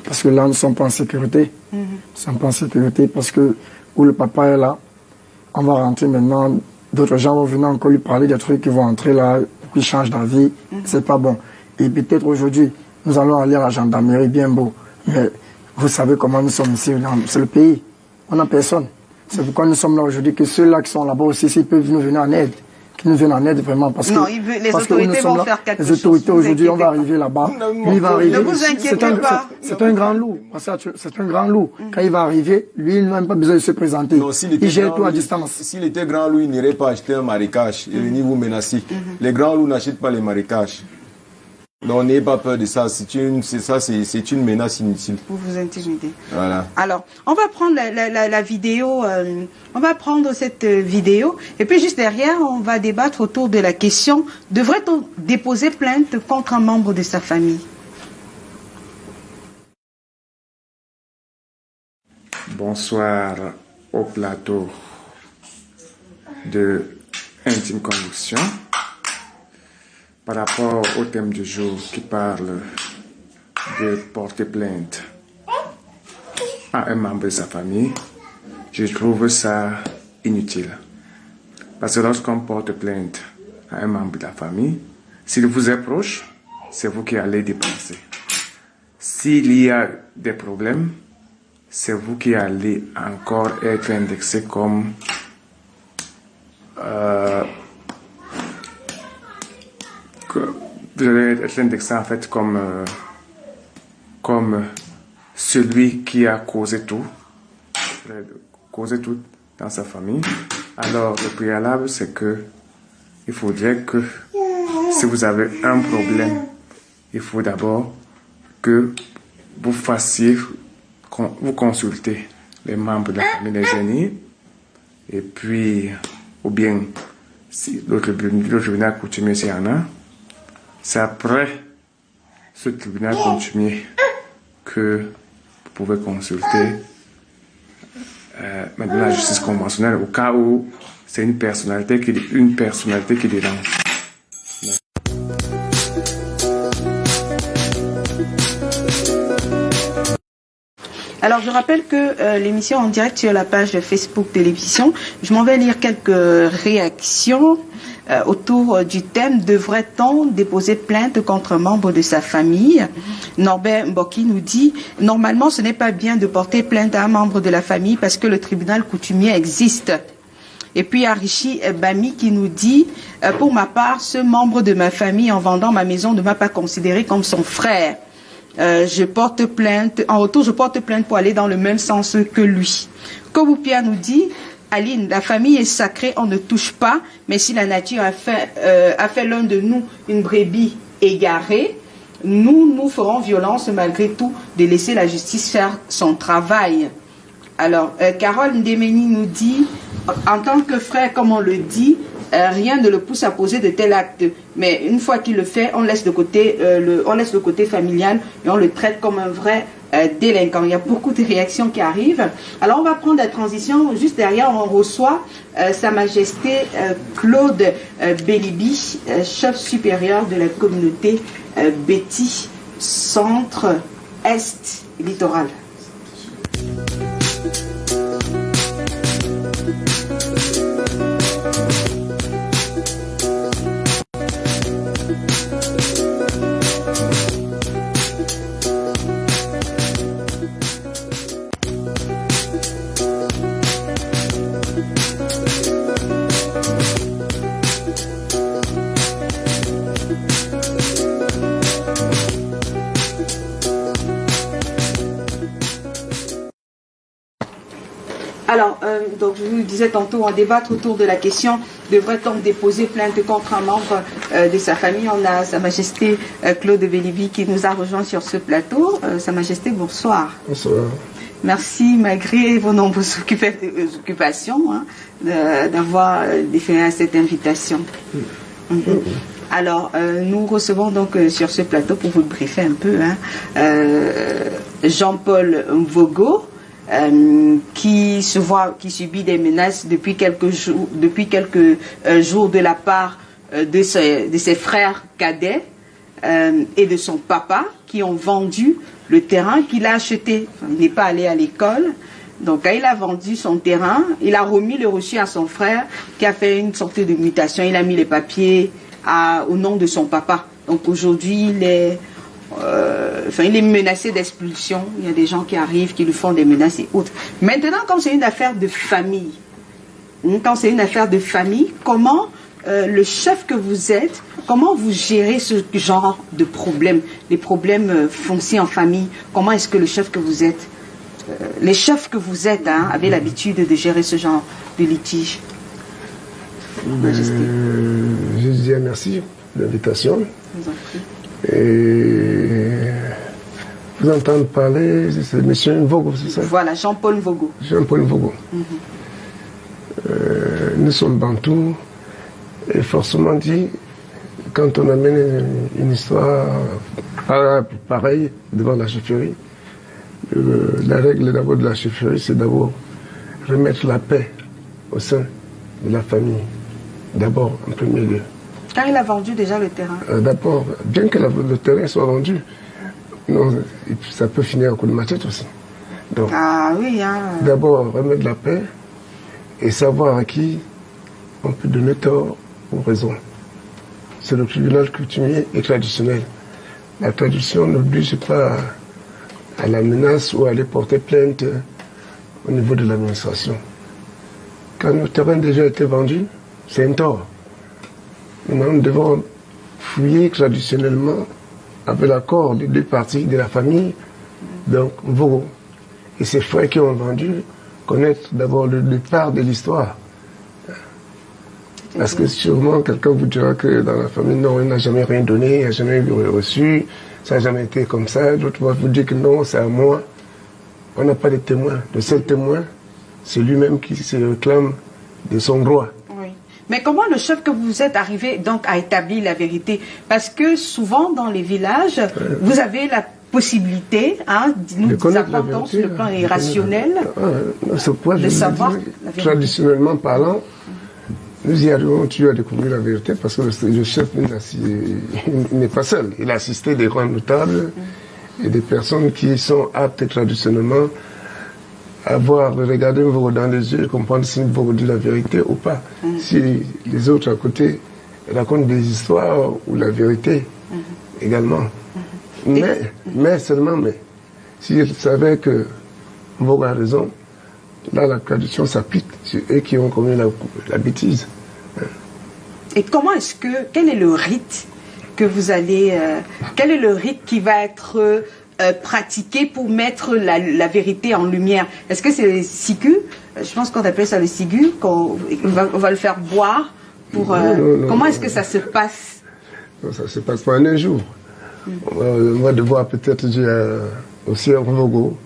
Parce que là, nous ne sommes pas en sécurité. Nous ne sommes pas en sécurité parce que où le papa est là, on va rentrer maintenant. D'autres gens vont venir encore lui parler des trucs qui vont entrer là, qui changent d'avis. C'est pas bon. Et peut-être aujourd'hui, nous allons aller à la gendarmerie, bien beau. Mais vous savez comment nous sommes ici. C'est le pays. On n'a personne. C'est pourquoi nous sommes là aujourd'hui, que ceux-là qui sont là-bas aussi, s'ils peuvent nous venir en aide. Qui nous viennent en aide vraiment. Parce Non, que, les parce que où nous autorités sommes vont là, faire quelque les chose, autorités ne vous aujourd'hui, on va inquiétez arriver là-bas. Non, Lui, il va arriver. Ne vous inquiétez pas. C'est un grand loup. Parce que c'est un grand loup. Quand il va arriver, lui, il n'a même pas besoin de se présenter. Non, s'il était Il gère grand tout à loup, distance. S'il était grand loup, il n'irait pas acheter un marécage et venir vous menacer. Les grands loups n'achètent pas les marécages. Donc n'ayez pas peur de ça. C'est une menace inutile. Pour vous intimider. Voilà. Alors, on va prendre la vidéo, on va prendre cette vidéo, et puis juste derrière, on va débattre autour de la question, devrait-on déposer plainte contre un membre de sa famille? Bonsoir au plateau de intime conviction par rapport au thème du jour qui parle de porter plainte à un membre de sa famille. Je trouve ça inutile. Parce que lorsqu'on porte plainte à un membre de la famille, s'il vous est proche, c'est vous qui allez dépenser. S'il y a des problèmes, c'est vous qui allez encore être indexé comme vous allez être indexé en fait comme celui qui a causé tout dans sa famille. Alors le préalable, c'est que il faudrait que si vous avez un problème, il faut d'abord que vous fassiez, vous consultez les membres de la famille des génies, et puis, ou bien, si le tribunal coutumier s'il y en a, c'est après ce tribunal coutumier que vous pouvez consulter maintenant la justice conventionnelle au cas où c'est une personnalité qui dérange. Alors, je rappelle que l'émission en direct sur la page Facebook Télévision, je m'en vais lire quelques réactions autour du thème « Devrait-on déposer plainte contre un membre de sa famille ?» Norbert Mboki nous dit « Normalement, ce n'est pas bien de porter plainte à un membre de la famille parce que le tribunal coutumier existe. » Et puis Arishi Bami qui nous dit « Pour ma part, ce membre de ma famille, en vendant ma maison, ne m'a pas considéré comme son frère. Je porte plainte, en retour, je porte plainte pour aller dans le même sens que lui. » Koboupia nous dit « Aline, la famille est sacrée, on ne touche pas, mais si la nature a fait l'un de nous une brebis égarée, nous ferons violence malgré tout de laisser la justice faire son travail. » Alors, Carole Ndemeni nous dit « En tant que frère, comme on le dit, rien ne le pousse à poser de tels actes. Mais une fois qu'il le fait, on laisse le côté familial et on le traite comme un vrai délinquant. » Il y a beaucoup de réactions qui arrivent. Alors on va prendre la transition. Juste derrière, on reçoit Sa Majesté Claude Bélibi, chef supérieur de la communauté Betty Centre-Est Littoral. Alors, donc je vous disais tantôt, on va débattre autour de la question, devrait-on déposer plainte contre un membre de sa famille? On a Sa Majesté Claude Bélibi qui nous a rejoint sur ce plateau. Sa Majesté, bonsoir. Bonsoir. Merci, malgré vos nombreuses occupations, d'avoir déféré à cette invitation. Alors, nous recevons donc sur ce plateau, pour vous briefer un peu, Jean-Paul Mvogo, qui subit des menaces depuis quelques jours de la part de ses frères cadets et de son papa, qui ont vendu le terrain qu'il a acheté. Il n'est pas allé à l'école. Donc, quand il a vendu son terrain, il a remis le reçu à son frère, qui a fait une sorte de mutation. Il a mis les papiers au nom de son papa. Donc, aujourd'hui, il est menacé d'expulsion. Il y a des gens qui arrivent, qui lui font des menaces et autres. Maintenant, comme c'est une affaire de famille, comment le chef que vous êtes, comment vous gérez ce genre de problème, les problèmes fonciers en famille? Comment est-ce que le chef que vous êtes, les chefs que vous êtes, avez l'habitude de gérer ce genre de litige? Je dis merci de l'invitation. Et vous entendre parler, c'est M. Mvogo, c'est ça? Voilà, Jean-Paul Mvogo. Jean-Paul Mvogo. Nous sommes bantous, et forcément dit, quand on amène une histoire pareille devant la chefferie, la règle d'abord de la chefferie, c'est d'abord remettre la paix au sein de la famille. d'abord, en premier lieu. Quand il a vendu déjà le terrain. D'abord, bien que le terrain soit vendu, non, ça peut finir à coup de machette aussi. Donc, Ah oui, hein. d'abord, remettre la paix et savoir à qui on peut donner tort ou raison. C'est le tribunal coutumier et traditionnel. La tradition n'oblige pas à la menace ou à aller porter plainte au niveau de l'administration. Quand le terrain a déjà été vendu, c'est un tort. Maintenant, nous devons fouiller traditionnellement avec l'accord des deux parties de la famille, donc Vogo et ses frères qui ont vendu, connaître d'abord le départ de l'histoire. Parce que sûrement quelqu'un vous dira que dans la famille, non, il n'a jamais rien donné, il n'a jamais reçu, ça n'a jamais été comme ça. L'autre va vous dire que non, c'est à moi. On n'a pas de témoin. Le seul témoin, c'est lui-même qui se réclame de son droit. Oui. Mais comment le chef que vous êtes arrivé donc à établir la vérité? Parce que souvent dans les villages, vous avez la possibilité, hein, nous apportons sur le plan irrationnel, de savoir la vérité. Traditionnellement parlant, nous y arrivons toujours à découvrir la vérité parce que le chef n'est pas seul. Il a assisté des grands notables et des personnes qui sont aptes traditionnellement à voir, regarder un Vogo dans les yeux et comprendre si Vogo dit la vérité ou pas. Si les autres à côté racontent des histoires ou la vérité également. Mais seulement, s'ils savaient que Vogo a raison, là, la tradition s'applique sur eux qui ont commis la bêtise. Et comment est-ce que, quel est le rite que vous allez, quel est le rite qui va être pratiqué pour mettre la vérité en lumière? Est-ce que c'est le sigu? Je pense qu'on appelle ça le sigu, on va le faire boire pour... Non, comment est-ce que ça se passe? Non, ça se passe pas en un jour. On va devoir peut-être dire aussi à Vogo,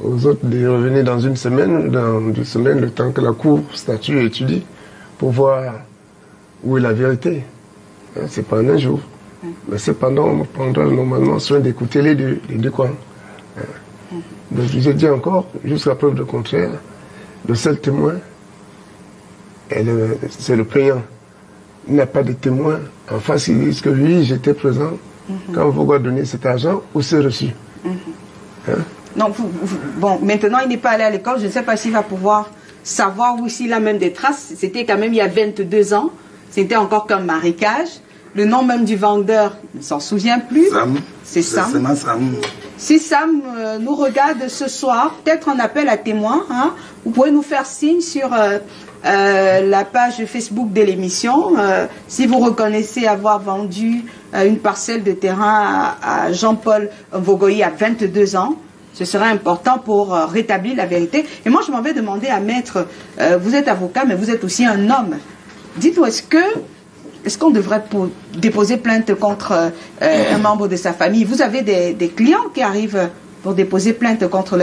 aux autres de revenir dans une semaine, dans 2 semaines, le temps que la cour statue et étudie, pour voir où est la vérité. C'est pas en un jour. Mais cependant, on prendra normalement soin d'écouter les deux coins. Donc je dis encore, jusqu'à preuve de contraire, le seul témoin, c'est le plaignant. Il n'y a pas de témoin en face, il dit que oui, j'étais présent quand Vogo a donné cet argent ou c'est reçu. Non, bon, maintenant il n'est pas allé à l'école, je ne sais pas s'il va pouvoir savoir ou s'il a même des traces. C'était quand même il y a 22 ans, c'était encore comme marécage. Le nom même du vendeur, il ne s'en souvient plus. Sam. C'est Sam. C'est Sam. Si Sam nous regarde ce soir, peut-être on appelle à témoin, hein, vous pouvez nous faire signe sur la page Facebook de l'émission. Si vous reconnaissez avoir vendu une parcelle de terrain à Jean-Paul Vogoyi à 22 ans, ce serait important pour rétablir la vérité. Et moi, je m'en vais demander à Maître, vous êtes avocat, mais vous êtes aussi un homme. Dites-nous, est-ce qu'on devrait déposer plainte contre un membre de sa famille? Vous avez des clients qui arrivent pour déposer plainte contre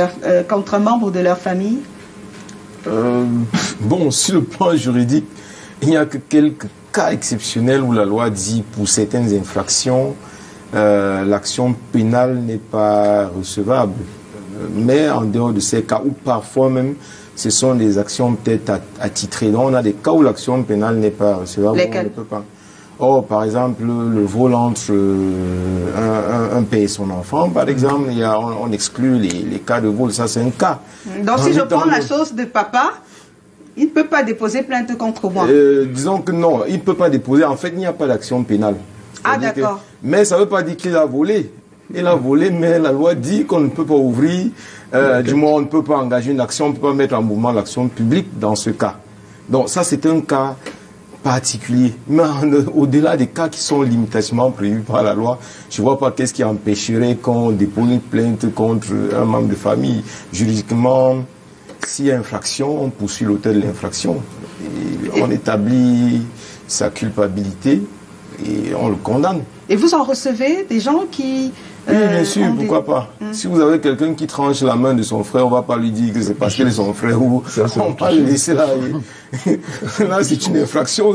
un membre de leur famille? Bon, sur le plan juridique, il n'y a que quelques cas exceptionnels où la loi dit pour certaines infractions, l'action pénale n'est pas recevable. Mais en dehors de ces cas où parfois même ce sont des actions peut-être attitrées. Donc on a des cas où l'action pénale n'est pas recevable. Lesquels? On ne peut pas. Or, par exemple, le vol entre un père et son enfant, par exemple, on exclut les cas de vol, ça c'est un cas. Donc si je prends la sauce de papa, il ne peut pas déposer plainte contre moi. Disons que non, il ne peut pas déposer. En fait, il n'y a pas d'action pénale. Ah d'accord. Mais ça ne veut pas dire qu'il a volé. Il a volé, mais la loi dit qu'on ne peut pas ouvrir, du moins on ne peut pas engager une action, on ne peut pas mettre en mouvement l'action publique dans ce cas. Donc ça c'est un cas particulier. Mais au-delà des cas qui sont limitativement prévus par la loi, je ne vois pas qu'est-ce qui empêcherait qu'on dépose une plainte contre un membre de famille. Juridiquement, s'il y a infraction, on poursuit l'auteur de l'infraction. On établit sa culpabilité et on le condamne. Et vous en recevez des gens qui... Oui, bien sûr, pourquoi pas. Si vous avez quelqu'un qui tranche la main de son frère, on ne va pas lui dire que c'est parce qu'il est son frère ou on va pas le laisser là. Là, c'est une infraction.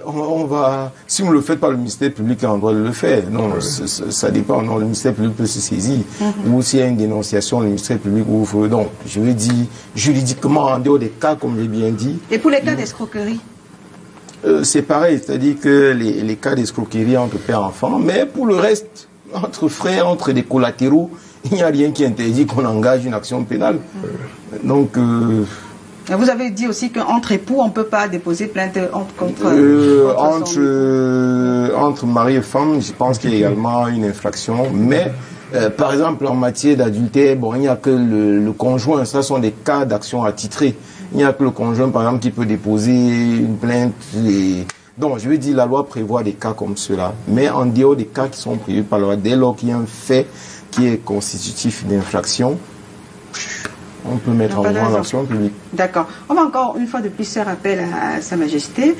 On va, si vous ne le faites pas, le ministère public a le droit de le faire. Non, ça dépend. Non, le ministère public peut se saisir. Ou s'il y a une dénonciation, le ministère public ouvre. Donc, je veux dire, juridiquement, en dehors des cas, comme j'ai bien dit. Et pour les cas d'escroquerie? c'est pareil, c'est-à-dire que les cas d'escroquerie entre père et enfant, mais pour le reste, entre frères, entre des collatéraux, il n'y a rien qui interdit qu'on engage une action pénale. Donc... Vous avez dit aussi qu'entre époux, on ne peut pas déposer plainte contre mari et femme, je pense qu'il y a également une infraction. Mais, par exemple, en matière d'adultère, bon, il n'y a que le conjoint. Ça sont des cas d'action attitrée. Il n'y a que le conjoint, par exemple, qui peut déposer une plainte. Donc, je veux dire, la loi prévoit des cas comme cela. Mais en dehors des cas qui sont prévus par la loi, dès lors qu'il y a un fait qui est constitutif d'infraction, on peut mettre en œuvre l'action publique. D'accord. On va encore une fois de plus faire appel à Sa Majesté.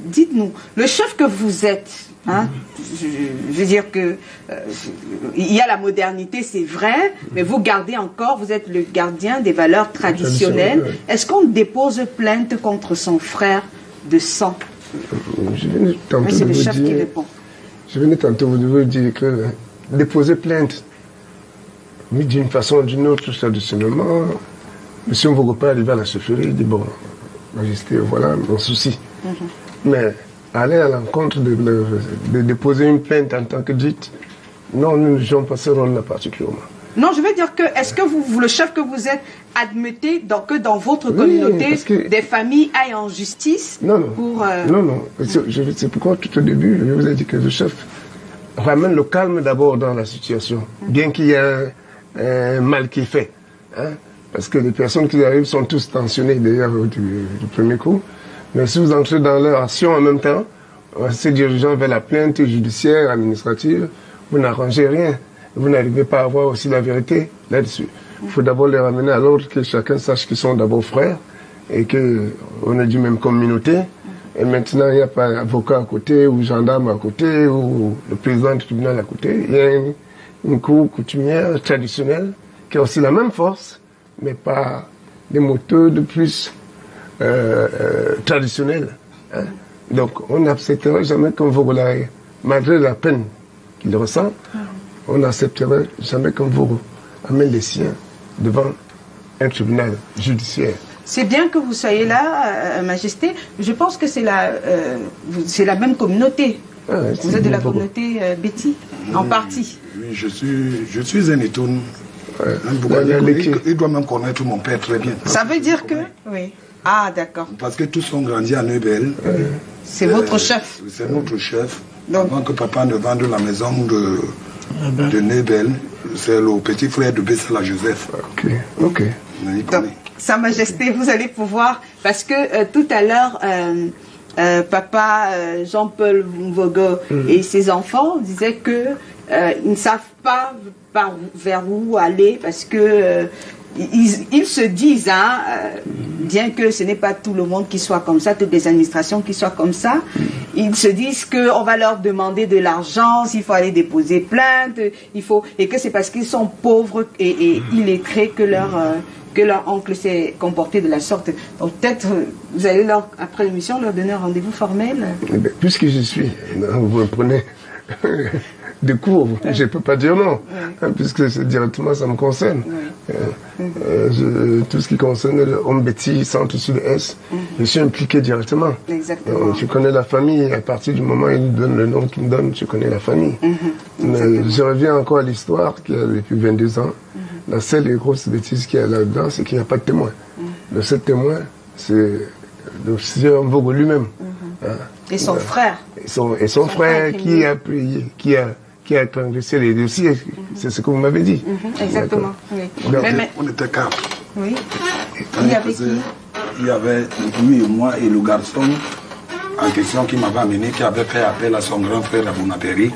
Dites-nous, le chef que vous êtes, hein, je veux dire que il y a la modernité, c'est vrai, mais vous gardez encore, vous êtes le gardien des valeurs traditionnelles. Oui. Est-ce qu'on dépose plainte contre son frère de sang? C'est le chef qui répond. Je venais tantôt vous dire que déposer plainte, mais d'une façon ou d'une autre, traditionnellement, M. Mvogopa arrive à la chefferie, il dit bon, Majesté, voilà mon souci. Mais aller à l'encontre de déposer une plainte en tant que dite, non, nous ne jouons pas ce rôle-là particulièrement. Non, je veux dire que, est-ce que vous, le chef que vous êtes, admettez que dans votre communauté, des familles aillent en justice? Non. Pour, non. C'est pourquoi tout au début, je vous ai dit que le chef ramène le calme d'abord dans la situation, bien qu'il y ait un mal qui est fait. Hein? Parce que les personnes qui arrivent sont tous tensionnées d'ailleurs du premier coup. Mais si vous entrez dans leur action en même temps, en se dirigeant vers la plainte judiciaire, administrative, vous n'arrangez rien. Vous n'arrivez pas à avoir aussi la vérité là-dessus. Il faut d'abord les ramener à l'ordre, que chacun sache qu'ils sont d'abord frères et qu'on est du même communauté. Et maintenant, il n'y a pas avocat à côté ou gendarme à côté ou le président du tribunal à côté. Il y a une cour coutumière traditionnelle qui a aussi la même force, mais pas des moteurs de plus traditionnels. Hein. Donc, on n'accepterait jamais qu'un Vogolaï, malgré la peine qu'il ressent, on n'accepterait jamais qu'un Vogo amène les siens devant un tribunal judiciaire. C'est bien que vous soyez là, Majesté. Je pense que c'est la même communauté. Vous êtes de la communauté Betty, en partie. Oui, je suis un étoune. Il doit même connaître mon père très bien. Ça veut dire que... Oui. Ah, d'accord. Parce que tous sont grandis à Neubel. C'est votre chef. C'est notre chef. Donc, avant que papa ne vende la maison de Neubel, c'est le petit frère de Bessala Joseph. Ok. Donc, Sa Majesté, vous allez pouvoir... Parce que tout à l'heure... papa Jean-Paul Mvogo et ses enfants disaient que ils ne savent pas vers où aller parce que ils se disent, bien que ce n'est pas tout le monde qui soit comme ça, toutes les administrations qui soient comme ça, ils se disent qu'on va leur demander de l'argent, s'il faut aller déposer plainte, et que c'est parce qu'ils sont pauvres et illettrés que leur oncle s'est comporté de la sorte. Donc peut-être vous allez après l'émission leur donner un rendez-vous formel. Puisque je suis, vous me prenez des cours, je ne peux pas dire non, puisque directement ça me concerne. Tout ce qui concerne le Homme Betty, Centre Sud-Est, je suis impliqué directement. Exactement. Je connais la famille, à partir du moment où il me donne le nom qu'il me donne, je connais la famille. Mais je reviens encore à l'histoire qui a depuis 22 ans. La seule et grosse bêtise qu'il y a là-dedans, c'est qu'il n'y a pas de témoin. Le seul témoin, c'est le sieur Mvogo lui-même. Et son frère. Et son frère qui a payé, qui a transgressé les dossiers. C'est ce que vous m'avez dit. Exactement. Oui. On était quatre. Oui. Il y avait qui? Il y avait lui et moi et le garçon en question qui m'avait amené, qui avait fait appel à son grand frère à Bonapéry.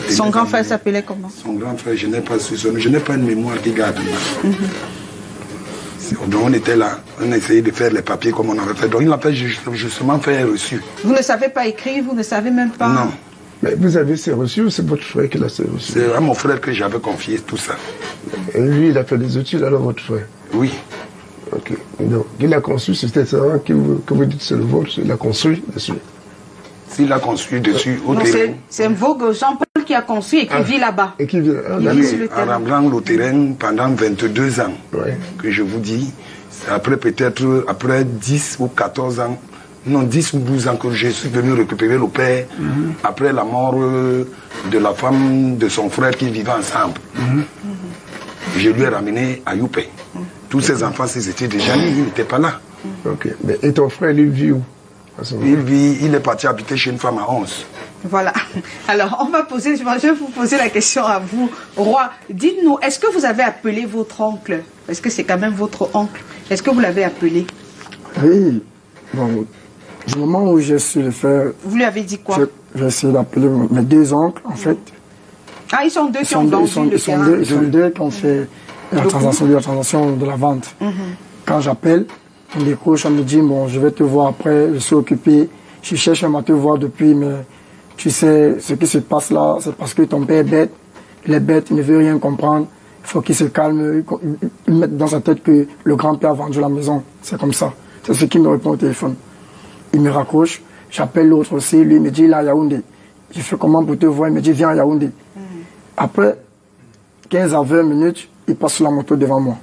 Son grand frère s'appelait comment? Son grand frère, je n'ai pas su son nom. Je n'ai pas une mémoire qui garde. Donc on était là, on essayait de faire les papiers comme on avait fait. Donc il a fait justement fait un reçu. Vous ne savez pas écrire, vous ne savez même pas? Non. Mais vous avez ces reçus ou c'est votre frère qui l'a reçu? C'est à mon frère que j'avais confié tout ça. Et lui, il a fait des études alors, votre frère? Oui. Ok. Donc il a conçu, c'était ça que vous dites c'est le vôtre, il a construit dessus. S'il a construit dessus, c'est Mvogo Jean-Paul qui a construit et qui vit là-bas. Et qui vit en remblant le terrain pendant 22 ans, que je vous dis. Après peut-être, après 10 ou 14 ans, Non, 10 ou 12 ans que je suis venu récupérer le père après la mort de la femme de son frère qui vivait ensemble. Je lui ai ramené à Youpé. Tous ses enfants, s'ils étaient déjà nés, ils n'étaient pas là. Ok. Et ton frère, il vit où? Il est parti habiter chez une femme à 11. Voilà. Alors, je vais vous poser la question à vous, Roi. Dites-nous, est-ce que vous avez appelé votre oncle? Est-ce que c'est quand même votre oncle? Est-ce que vous l'avez appelé? Oui. Bon, du moment où j'ai su le faire, Vous lui avez dit quoi? j'ai essayé d'appeler mes 2 oncles, en fait. Ah, ils sont deux qui ont vendu le terrain. Ils sont deux qui ont fait la transaction de la vente. Quand j'appelle, on décroche, on me dit, bon, je vais te voir après, je suis occupé. Je cherche à te voir depuis, mais tu sais, ce qui se passe là, c'est parce que ton père est bête. Il est bête, il ne veut rien comprendre. Il faut qu'il se calme, il mette dans sa tête que le grand-père a vendu la maison. C'est comme ça. C'est ce qu'il me répond au téléphone. Il me raccroche, j'appelle l'autre aussi, lui il me dit, il est à Yaoundé. Je fais comment pour te voir, il me dit, viens à Yaoundé. Après 15 à 20 minutes, il passe sur la moto devant moi.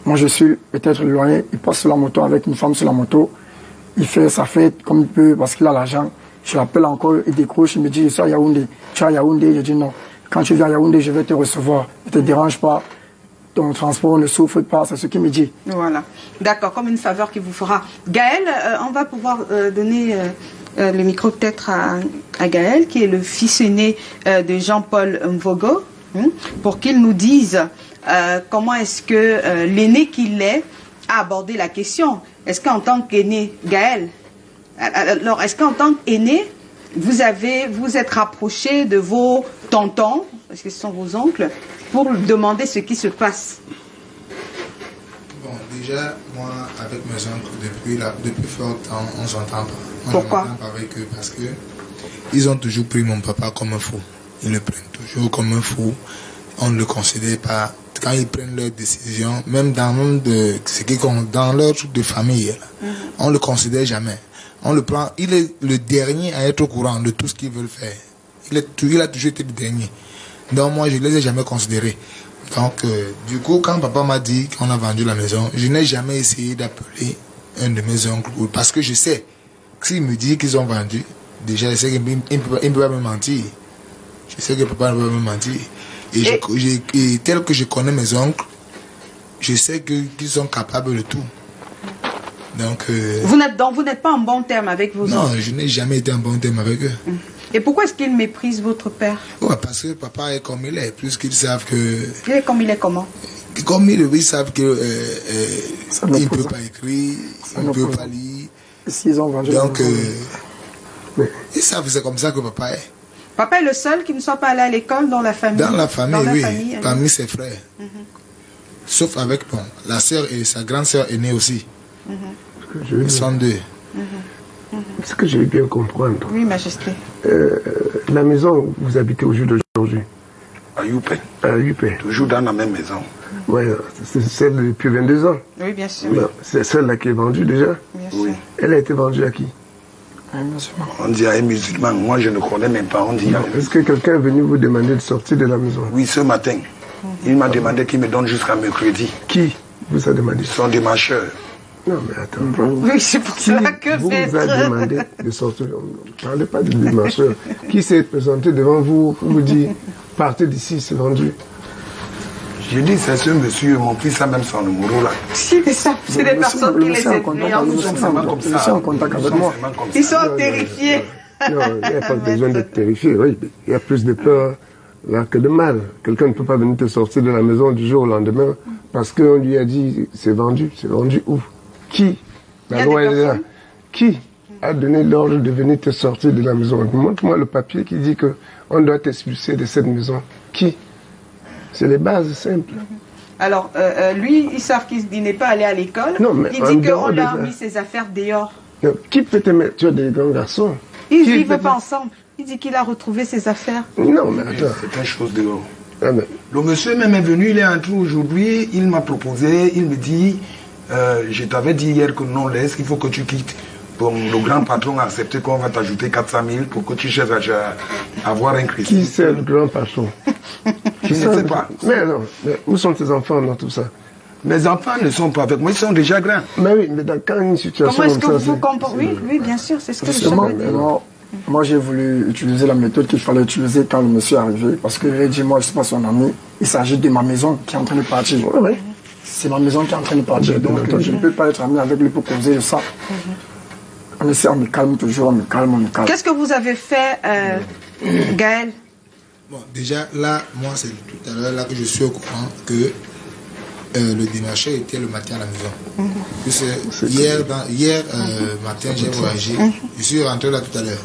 Moi, je suis peut-être éloigné. Il passe sur la moto avec une femme sur la moto. Il fait sa fête comme il peut parce qu'il a l'argent. Je l'appelle encore, il décroche, il me dit, je suis à Yaoundé. Tu es à Yaoundé? Je dis non. Quand tu viens à Yaoundé, je vais te recevoir. Ne te dérange pas. Ton transport ne souffre pas. C'est ce qu'il me dit. Voilà. D'accord, comme une faveur qu'il vous fera. Gaël, on va pouvoir donner le micro peut-être à Gaël, qui est le fils aîné de Jean-Paul Mvogo, pour qu'il nous dise comment est-ce que l'aîné qu'il est a abordé la question. Est-ce qu'en tant qu'aîné, Gaël, alors est-ce qu'en tant qu'aîné, vous êtes rapproché de vos tontons, parce que ce sont vos oncles, pour demander ce qui se passe? Bon, déjà, moi, avec mes oncles, depuis fort temps, on s'entend pas. Pourquoi? On s'entend pas avec eux parce que ils ont toujours pris mon papa comme un fou. Ils le prennent toujours comme un fou. On ne le considère pas. Quand ils prennent leurs décisions, même dans dans leur truc de famille, là, on ne le considère jamais. On le prend, il est le dernier à être au courant de tout ce qu'ils veulent faire. Il a toujours été le dernier. Donc moi, je ne les ai jamais considérés. Donc, du coup, quand papa m'a dit qu'on a vendu la maison, je n'ai jamais essayé d'appeler un de mes oncles, parce que je sais que s'il me dit qu'ils ont vendu, déjà, je sais qu'il ne peut pas me mentir. Je sais que papa ne peut pas me mentir. Et tel que je connais mes oncles, je sais qu'ils sont capables de tout. Donc, vous n'êtes pas en bon terme avec vos oncles? Non, je n'ai jamais été en bon terme avec eux. Et pourquoi est-ce qu'ils méprisent votre père? Ouais, parce que papa est comme il est, puisqu'ils savent que... Il est comme il est comment? Comme ils savent qu'il ne peut pas écrire, il ne peut pas lire. S'ils ont vendu donc, ils savent que c'est comme ça que papa est. Papa est le seul qui ne soit pas allé à l'école dans la famille? Dans la famille, oui, parmi ses frères. Sauf avec la sœur et sa grande sœur aînée aussi. Ils sont deux. Ce que je veux bien comprendre. Oui, Majesté. La maison où vous habitez au jour d'aujourd'hui? À Youpé. À Youpé. Toujours dans la même maison. Oui, c'est celle depuis 22 ans. Oui, bien sûr. C'est celle-là qui est vendue déjà? Bien Oui. sûr. Elle a été vendue à qui? On dit à un musulman. Moi, je ne connais même pas. On dit à un musulman. Est-ce que quelqu'un est venu vous demander de sortir de la maison? Oui, ce matin. Il m'a demandé qu'il me donne jusqu'à mercredi. Qui vous a demandé? Son démarcheur. Non, mais attends. Oui, c'est pour Qui cela que vous a demandé de sortir? Ne parlez pas de démarcheur. Qui s'est présenté devant vous pour vous dire partez d'ici, c'est vendu? J'ai dit, c'est ce monsieur, mon fils a même son numéro là. Si, mais ça, c'est des personnes qui les influencent. Ils sont en contact avec moi. Ils sont terrifiés. Non, il n'y a pas besoin d'être terrifié. Oui, il y a plus de peur là que de mal. Quelqu'un ne peut pas venir te sortir de la maison du jour au lendemain parce qu'on lui a dit c'est vendu. C'est vendu où? Qui? La loi est là. Qui a donné l'ordre de venir te sortir de la maison? Montre-moi le papier qui dit qu'on doit t'expulser de cette maison. Qui? C'est les bases simples. Alors, lui, ils savent qu'il n'est pas allé à l'école. Non, mais il dit qu'on lui a mis ses affaires dehors. Non, qui peut te mettre? Tu as des grands garçons. Ils ne vivent pas ensemble. Il dit qu'il a retrouvé ses affaires. Non, mais attends. C'est une chose dehors. Ah, mais... Le monsieur même est venu, il est entré aujourd'hui, il m'a proposé, il me dit, je t'avais dit hier que non, laisse, il faut que tu quittes. Bon, le grand patron a accepté qu'on va t'ajouter 400 000 pour que tu cherches à avoir un crédit. Qui c'est le grand patron? Je ne sais pas. Mais non, mais où sont tes enfants dans tout ça? Mes enfants ne sont pas avec moi, ils sont déjà grands. Mais oui, mais dans quand une situation Comment est-ce que comme vous ça, vous comportez? Oui, bien sûr, c'est ce que le chef Justement, veut dire. moi j'ai voulu utiliser la méthode qu'il fallait utiliser quand le monsieur est arrivé, parce que j'ai dit, moi je ne suis pas son ami, il s'agit de ma maison qui est en train de partir. ouais. C'est ma maison qui est en train de partir, donc je ne peux pas être ami avec lui pour causer de ça. On essaie, on me calme toujours, on me calme. Qu'est-ce que vous avez fait, Gaël? Bon, déjà, là, moi, c'est tout à l'heure là que je suis au courant que le démarcheur était le matin à la maison. Puisque hier matin, j'ai voyagé. Je suis rentré là tout à l'heure.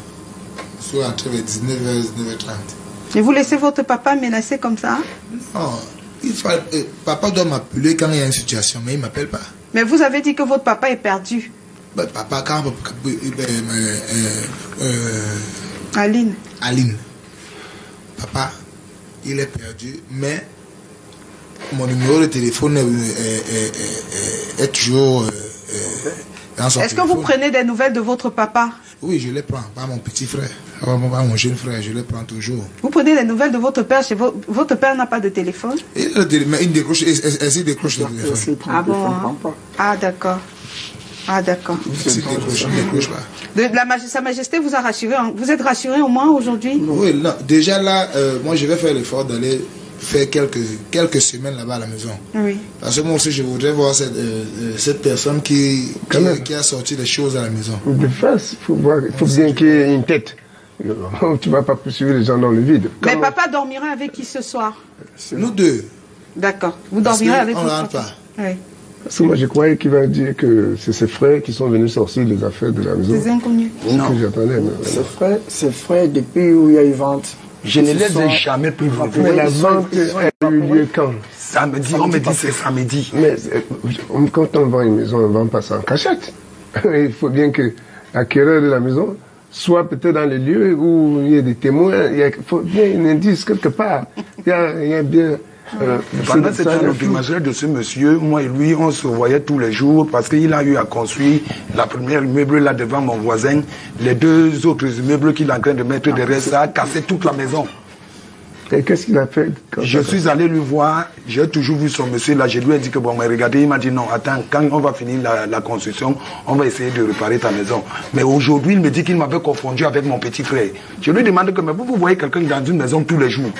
Je suis rentré vers 19h, 19h30. Et vous laissez votre papa menacer comme ça? Non, papa doit m'appeler quand il y a une situation, mais il ne m'appelle pas. Mais vous avez dit que votre papa est perdu. Ben, papa, quand... Aline. Papa, il est perdu, mais mon numéro de téléphone est toujours dans son téléphone. Est-ce que vous prenez des nouvelles de votre papa? Oui, je les prends, pas mon petit frère, pas mon jeune frère, je les prends toujours. Vous prenez des nouvelles de votre père? Votre père n'a pas de téléphone? Mais il décroche, elle décroche le téléphone. Ah bon, hein? Ah d'accord. Ah d'accord. Il décroche pas. Sa Majesté vous a rassuré. Vous êtes rassuré au moins aujourd'hui? Oui, non. Déjà là, moi je vais faire l'effort d'aller faire quelques semaines là-bas à la maison. Oui. Parce que moi aussi je voudrais voir cette personne qui a sorti des choses à la maison. De face, il faut bien qu'il y ait une tête. Tu ne vas pas poursuivre les gens dans le vide. Mais papa dormira avec qui ce soir? Nous deux. D'accord. Vous dormirez avec votre papa? Oui. Parce que moi, je croyais qu'il va dire que c'est ses frères qui sont venus sortir les affaires de la maison. Des inconnus. Non. Que j'attendais. Ses frères, depuis où il y a eu vente, Je ne les ai jamais pris. Mais la vente a eu lieu quand? Samedi, on me dit c'est samedi. Mais quand on vend une maison, on ne vend pas ça en cachette. Il faut bien que l'acquéreur de la maison soit peut-être dans les lieux où il y a des témoins, il faut bien un indice quelque part. Il y a bien... Pendant cette année de ce monsieur, moi et lui, on se voyait tous les jours parce qu'il a eu à construire la première immeuble là devant mon voisin. Les deux autres immeubles qu'il est en train de mettre derrière ça a cassé toute la maison. Et qu'est-ce qu'il a fait? Je suis allé lui voir, j'ai toujours vu son monsieur là, je lui ai dit que bon, mais regardez, il m'a dit non, attends, quand on va finir la construction, on va essayer de réparer ta maison. Mais aujourd'hui, il me dit qu'il m'avait confondu avec mon petit frère. Je lui demande que, mais vous voyez quelqu'un dans une maison tous les jours.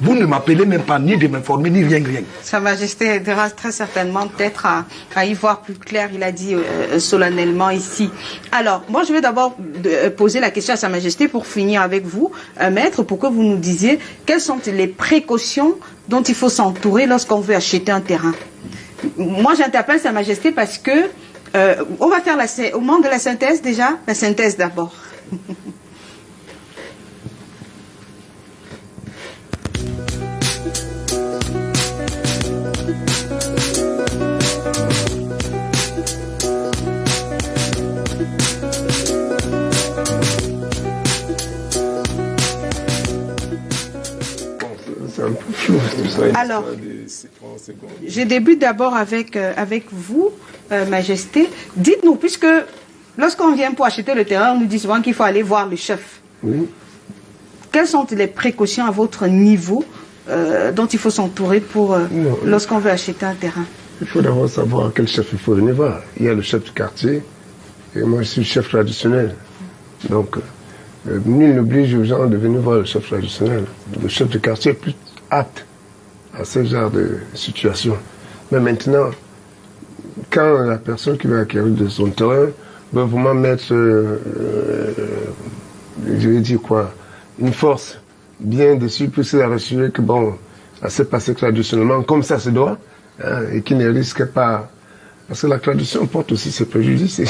Vous ne m'appelez même pas, ni de m'informer, ni rien. Sa Majesté aidera très certainement peut-être à y voir plus clair, il a dit solennellement ici. Alors, moi je vais d'abord poser la question à Sa Majesté pour finir avec vous, Maître, pour que vous nous disiez quelles sont les précautions dont il faut s'entourer lorsqu'on veut acheter un terrain. Moi j'interpelle Sa Majesté parce que, on va faire au moment de la synthèse déjà, la synthèse d'abord. Alors, je débute d'abord avec vous, Majesté. Dites-nous, puisque lorsqu'on vient pour acheter le terrain, on nous dit souvent qu'il faut aller voir le chef. Oui. Quelles sont les précautions à votre niveau dont il faut s'entourer pour lorsqu'on veut acheter un terrain? Il faut d'abord savoir quel chef il faut venir voir. Il y a le chef du quartier, et moi je suis le chef traditionnel. Donc, nul n'oblige aux gens de venir voir le chef traditionnel. Le chef du quartier est plus apte à ce genre de situation. Mais maintenant, quand la personne qui va acquérir de son terrain veut vraiment mettre, je vais dire quoi, une force bien dessus pour se rassurer que bon, ça s'est passé traditionnellement comme ça se doit, hein, et qu'il ne risque pas. Parce que la tradition porte aussi ses préjudices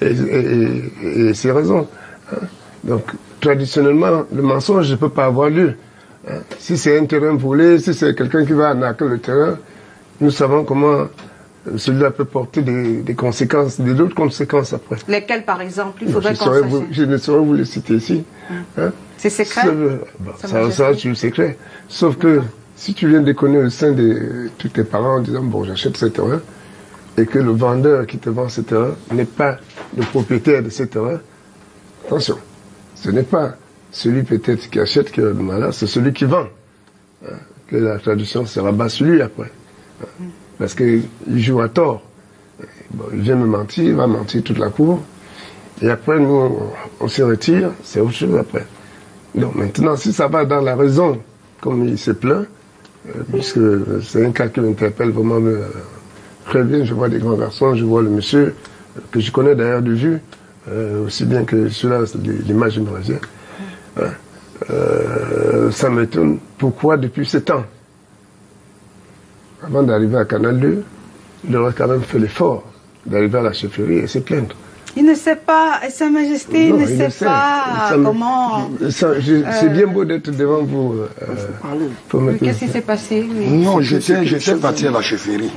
et ses raisons. Hein. Donc, traditionnellement, le mensonge ne peut pas avoir lieu. Hein. Si c'est un terrain volé, si c'est quelqu'un qui va arnaquer le terrain, nous savons comment celui-là peut porter des conséquences, d'autres conséquences après. Lesquelles, par exemple? Il faudrait qu'on sache. Je ne saurais vous les citer ici. Hein. C'est secret? Ça, c'est secret. Sauf que si tu viens déconner au sein de tous tes parents en disant, bon, j'achète ce terrain, et que le vendeur qui te vend ce terrain n'est pas le propriétaire de ce terrain, attention, ce n'est pas celui peut-être qui achète qui a le malheur, c'est celui qui vend. Hein, que la traduction se rabat sur lui après. Parce qu'il joue à tort. Bon, il vient me mentir, il va mentir toute la cour. Et après, nous, on se retire, c'est autre chose après. Donc maintenant, si ça va dans la raison, comme il se plaint, puisque c'est un cas qui m'interpelle vraiment très bien, je vois des grands garçons, je vois le monsieur, que je connais d'ailleurs de vue, aussi bien que celui-là, l'image me revient. Ça m'étonne. Pourquoi depuis 7 ans, avant d'arriver à Canal 2, il aurait quand même fait l'effort d'arriver à la chefferie et se plaindre. Il ne sait pas, Sa Majesté, il ne sait pas comment... C'est bien beau d'être devant vous. Qu'est-ce qui s'est passé? Oui. Non, j'étais parti à la chefferie.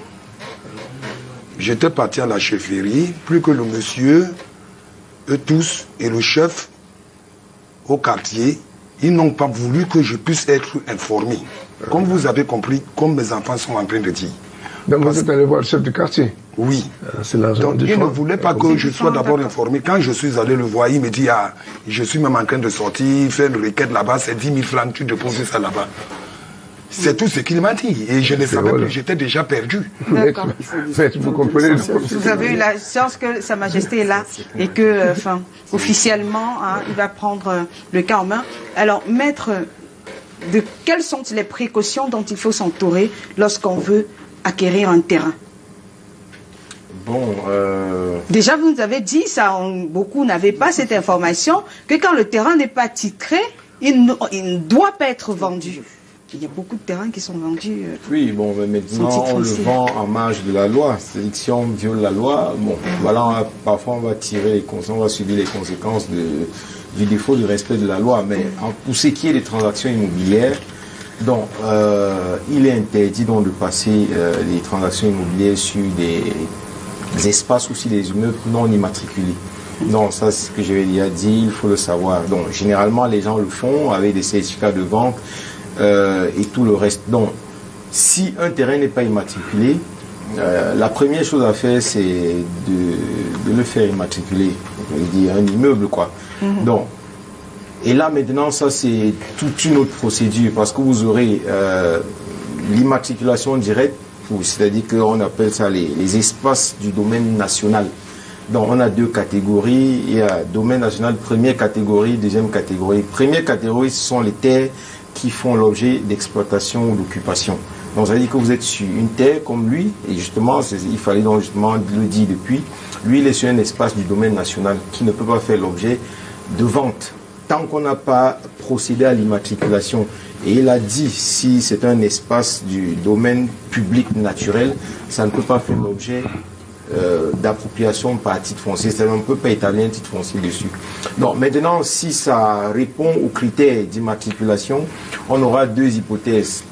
J'étais parti à la chefferie, plus que le monsieur, eux tous, et le chef au quartier, ils n'ont pas voulu que je puisse être informé. Comme vous avez compris, comme mes enfants sont en train de dire. Donc vous êtes allé voir le chef du quartier? Oui. Donc il ne voulait pas que je sois d'abord informé. Quand je suis allé le voir, il me dit, ah, je suis même en train de sortir, faire une requête là-bas, c'est 10 000 francs, tu déposes ça là-bas. C'est tout ce qu'il m'a dit. Et je ne savais plus, j'étais déjà perdu. D'accord. Vous comprenez? Vous avez eu la chance que Sa Majesté est là et que, officiellement, il va prendre le cas en main. Alors, maître, quelles sont les précautions dont il faut s'entourer lorsqu'on veut acquérir un terrain? Bon, déjà, vous nous avez dit, beaucoup n'avaient pas cette information, que quand le terrain n'est pas titré, il ne doit pas être vendu. Il y a beaucoup de terrains qui sont vendus. Oui, bon, mais maintenant, on le vend en marge de la loi. C'est-à-dire que si on viole la loi, bon, voilà, parfois on va on va subir les conséquences du défaut de respect de la loi. Mais pour ce qui est des transactions immobilières, donc, il est interdit donc de passer les transactions immobilières sur des espaces ou sur des immeubles non immatriculés. Donc, ça, c'est ce que j'avais déjà dit, il faut le savoir. Donc, généralement, les gens le font avec des certificats de vente et tout le reste. Donc, si un terrain n'est pas immatriculé, la première chose à faire, c'est de le faire immatriculer. Je veux dire, un immeuble, quoi. Donc, et là, maintenant, ça, c'est toute une autre procédure parce que vous aurez l'immatriculation directe, c'est-à-dire qu'on appelle ça les espaces du domaine national. Donc, on a 2 catégories. Il y a domaine national, première catégorie, deuxième catégorie. Première catégorie, ce sont les terres qui font l'objet d'exploitation ou d'occupation. Donc, ça veut dire que vous êtes sur une terre comme lui, et justement, il fallait donc justement le dire depuis, lui, il est sur un espace du domaine national qui ne peut pas faire l'objet de vente. Tant qu'on n'a pas procédé à l'immatriculation, et il a dit, si c'est un espace du domaine public naturel, ça ne peut pas faire l'objet d'appropriation par titre foncier, c'est-à-dire on ne peut pas établir un titre foncier dessus. Donc maintenant, si ça répond aux critères d'immatriculation, on aura 2 hypothèses.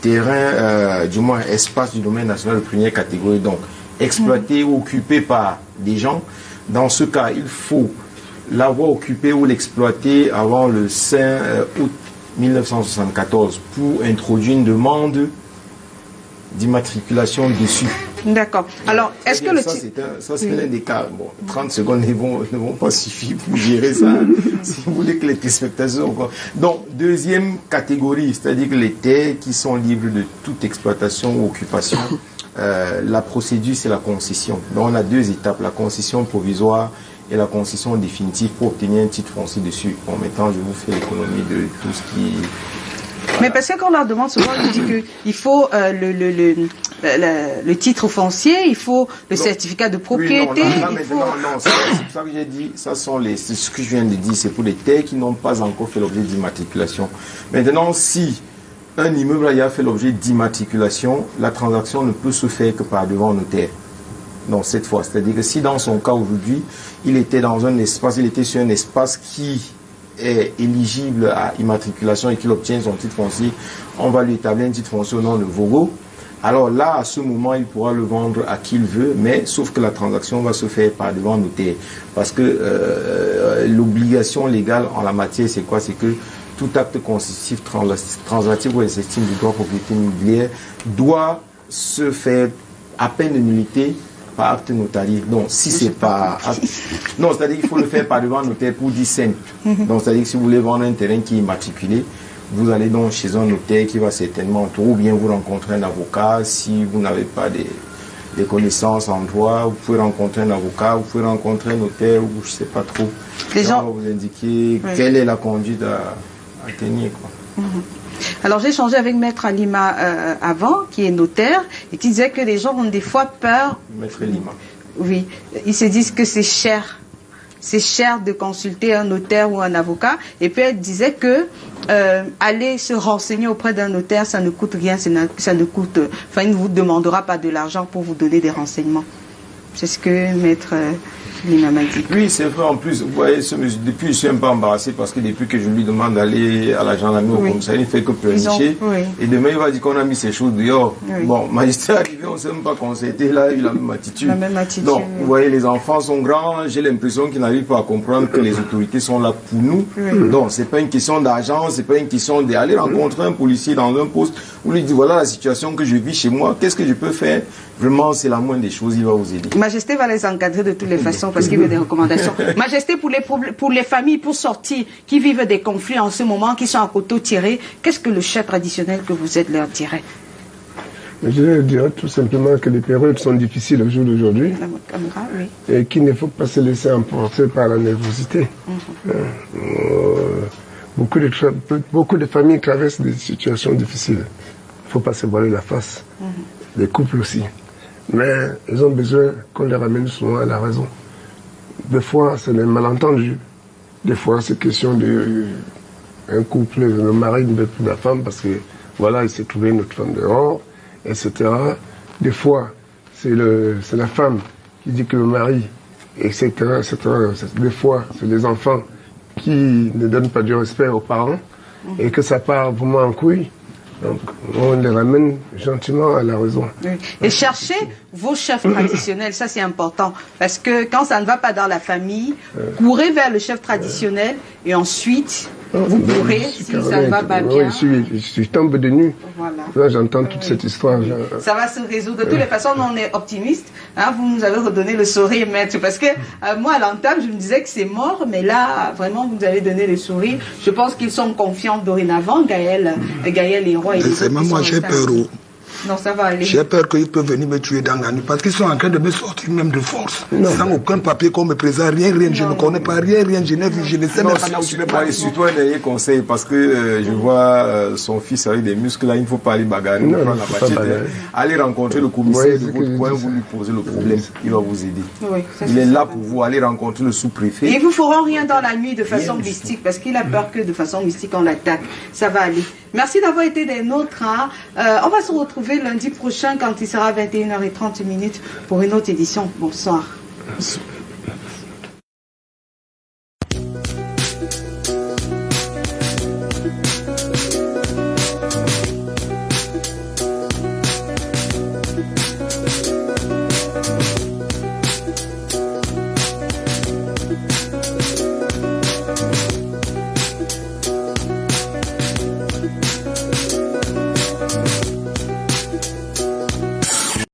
Terrain, du moins espace du domaine national de première catégorie, donc exploité ou occupé par des gens. Dans ce cas, il faut l'avoir occupé ou l'exploiter avant le 5 août 1974 pour introduire une demande d'immatriculation dessus. D'accord. Alors, est-ce que ça, c'est l'un des cas. Bon, 30 secondes ne vont pas suffire pour gérer ça. Si vous voulez que les téléspectateurs... Donc, deuxième catégorie, c'est-à-dire que les terres qui sont libres de toute exploitation ou occupation, la procédure, c'est la concession. Donc, on a 2 étapes, la concession provisoire et la concession définitive pour obtenir un titre foncier dessus. Bon, maintenant, je vous fais l'économie de tout ce qui... Mais parce que quand on leur demande souvent, on dit qu'il faut le titre foncier, il faut le certificat de propriété. Non, c'est pour ça que j'ai dit, c'est ce que je viens de dire, c'est pour les terres qui n'ont pas encore fait l'objet d'immatriculation. Maintenant, si un immeuble a fait l'objet d'immatriculation, la transaction ne peut se faire que par devant notaire. Donc cette fois, c'est-à-dire que si dans son cas aujourd'hui, il était dans un espace, il était sur un espace qui est éligible à immatriculation et qu'il obtient son titre foncier, on va lui établir un titre foncier au nom de Vogo. Alors là, à ce moment, il pourra le vendre à qui il veut, mais sauf que la transaction va se faire par devant notaire. Parce que l'obligation légale en la matière, c'est quoi? C'est que tout acte constitutif translatif ou estime du droit de propriété immobilière doit se faire à peine de nullité par acte notarié. Donc, si c'est pas... Non, c'est-à-dire qu'il faut le faire par devant notaire pour 10 cents. Donc, c'est-à-dire que si vous voulez vendre un terrain qui est immatriculé, Vous allez donc chez un notaire qui va certainement entourer, ou bien vous rencontrez un avocat. Si vous n'avez pas des connaissances en droit, vous pouvez rencontrer un avocat, vous pouvez rencontrer un notaire, ou je ne sais pas trop. Les gens va vous indiquer quelle est la conduite à tenir, quoi. Alors j'ai échangé avec Maître Alima avant, qui est notaire, et qui disait que les gens ont des fois peur. Maître Lima. Oui, ils se disent que c'est cher. C'est cher de consulter un notaire ou un avocat. Et puis elle disait que aller se renseigner auprès d'un notaire, ça ne coûte rien, ça ne coûte. Enfin, il ne vous demandera pas de l'argent pour vous donner des renseignements. C'est ce que Maître Lima m'a dit. Oui, c'est vrai. En plus, vous voyez, depuis, je suis un peu embarrassé parce que depuis que je lui demande d'aller à la gendarmerie ou comme ça, il ne fait que pleurnicher. Et demain, il va dire qu'on a mis ces choses dehors. Bon, magistrat est arrivé, on ne s'est même pas concerté. Là, il a la même attitude. Donc, vous voyez, les enfants sont grands. J'ai l'impression qu'ils n'arrivent pas à comprendre que les autorités sont là pour nous. Donc, ce n'est pas une question d'argent, ce n'est pas une question d'aller rencontrer un policier dans un poste où lui dit voilà la situation que je vis chez moi, qu'est-ce que je peux faire? Vraiment, c'est la moindre des choses, il va vous aider. Majesté va les encadrer de toutes les façons parce qu'il veut des recommandations. Majesté, pour les familles, pour sortir, qui vivent des conflits en ce moment, qui sont à couteau tiré, qu'est-ce que le chef traditionnel que vous êtes leur dirait? Je dirais tout simplement que les périodes sont difficiles au jour d'aujourd'hui et qu'il ne faut pas se laisser emporter par la nervosité. Beaucoup de familles traversent des situations difficiles. Il ne faut pas se voiler la face. Les couples aussi. Mais ils ont besoin qu'on les ramène souvent à la raison. Des fois, c'est des malentendus. Des fois, c'est question d'un couple, le mari ne veut plus la femme parce que, voilà, il s'est trouvé une autre femme dehors, etc. Des fois, c'est la femme qui dit que le mari, etc., etc. Des fois, c'est les enfants qui ne donnent pas du respect aux parents et que ça part vraiment en couille. Donc, on les ramène gentiment à la raison. Et cherchez vos chefs traditionnels, ça c'est important. Parce que quand ça ne va pas dans la famille, courez vers le chef traditionnel et ensuite, vous pourrez, si ça ne va pas bien. Je tombe de nu. Voilà. Là, j'entends toute cette histoire. Ça va se résoudre. De toutes les façons, on est optimiste. Hein, vous nous avez redonné le sourire, maître. Parce que moi, à l'entame, je me disais que c'est mort. Mais là, vraiment, vous nous avez donné le sourire. Je pense qu'ils sont confiants dorénavant, Gaël et Roy. C'est même moi, j'ai peur. Non, ça va aller. J'ai peur qu'ils peuvent venir me tuer dans la nuit parce qu'ils sont en train de me sortir même de force. Sans aucun papier qu'on me présente, rien, je ne connais pas, rien, je n'ai vu, je ne sais même pas là où je vais pas. Surtout un dernier conseil parce que je vois son fils avec des muscles là, il ne faut pas aller bagarrer, il faut prendre la machette. Allez rencontrer le commissaire de votre coin, vous lui posez le problème, il va vous aider. Oui, il est là pour vous, aller rencontrer le sous-préfet. Et ils ne vous feront rien dans la nuit de façon mystique parce qu'il a peur que de façon mystique on l'attaque. Ça va aller. Merci d'avoir été des nôtres. Hein. On va se retrouver lundi prochain quand il sera 21h30 pour une autre édition. Bonsoir.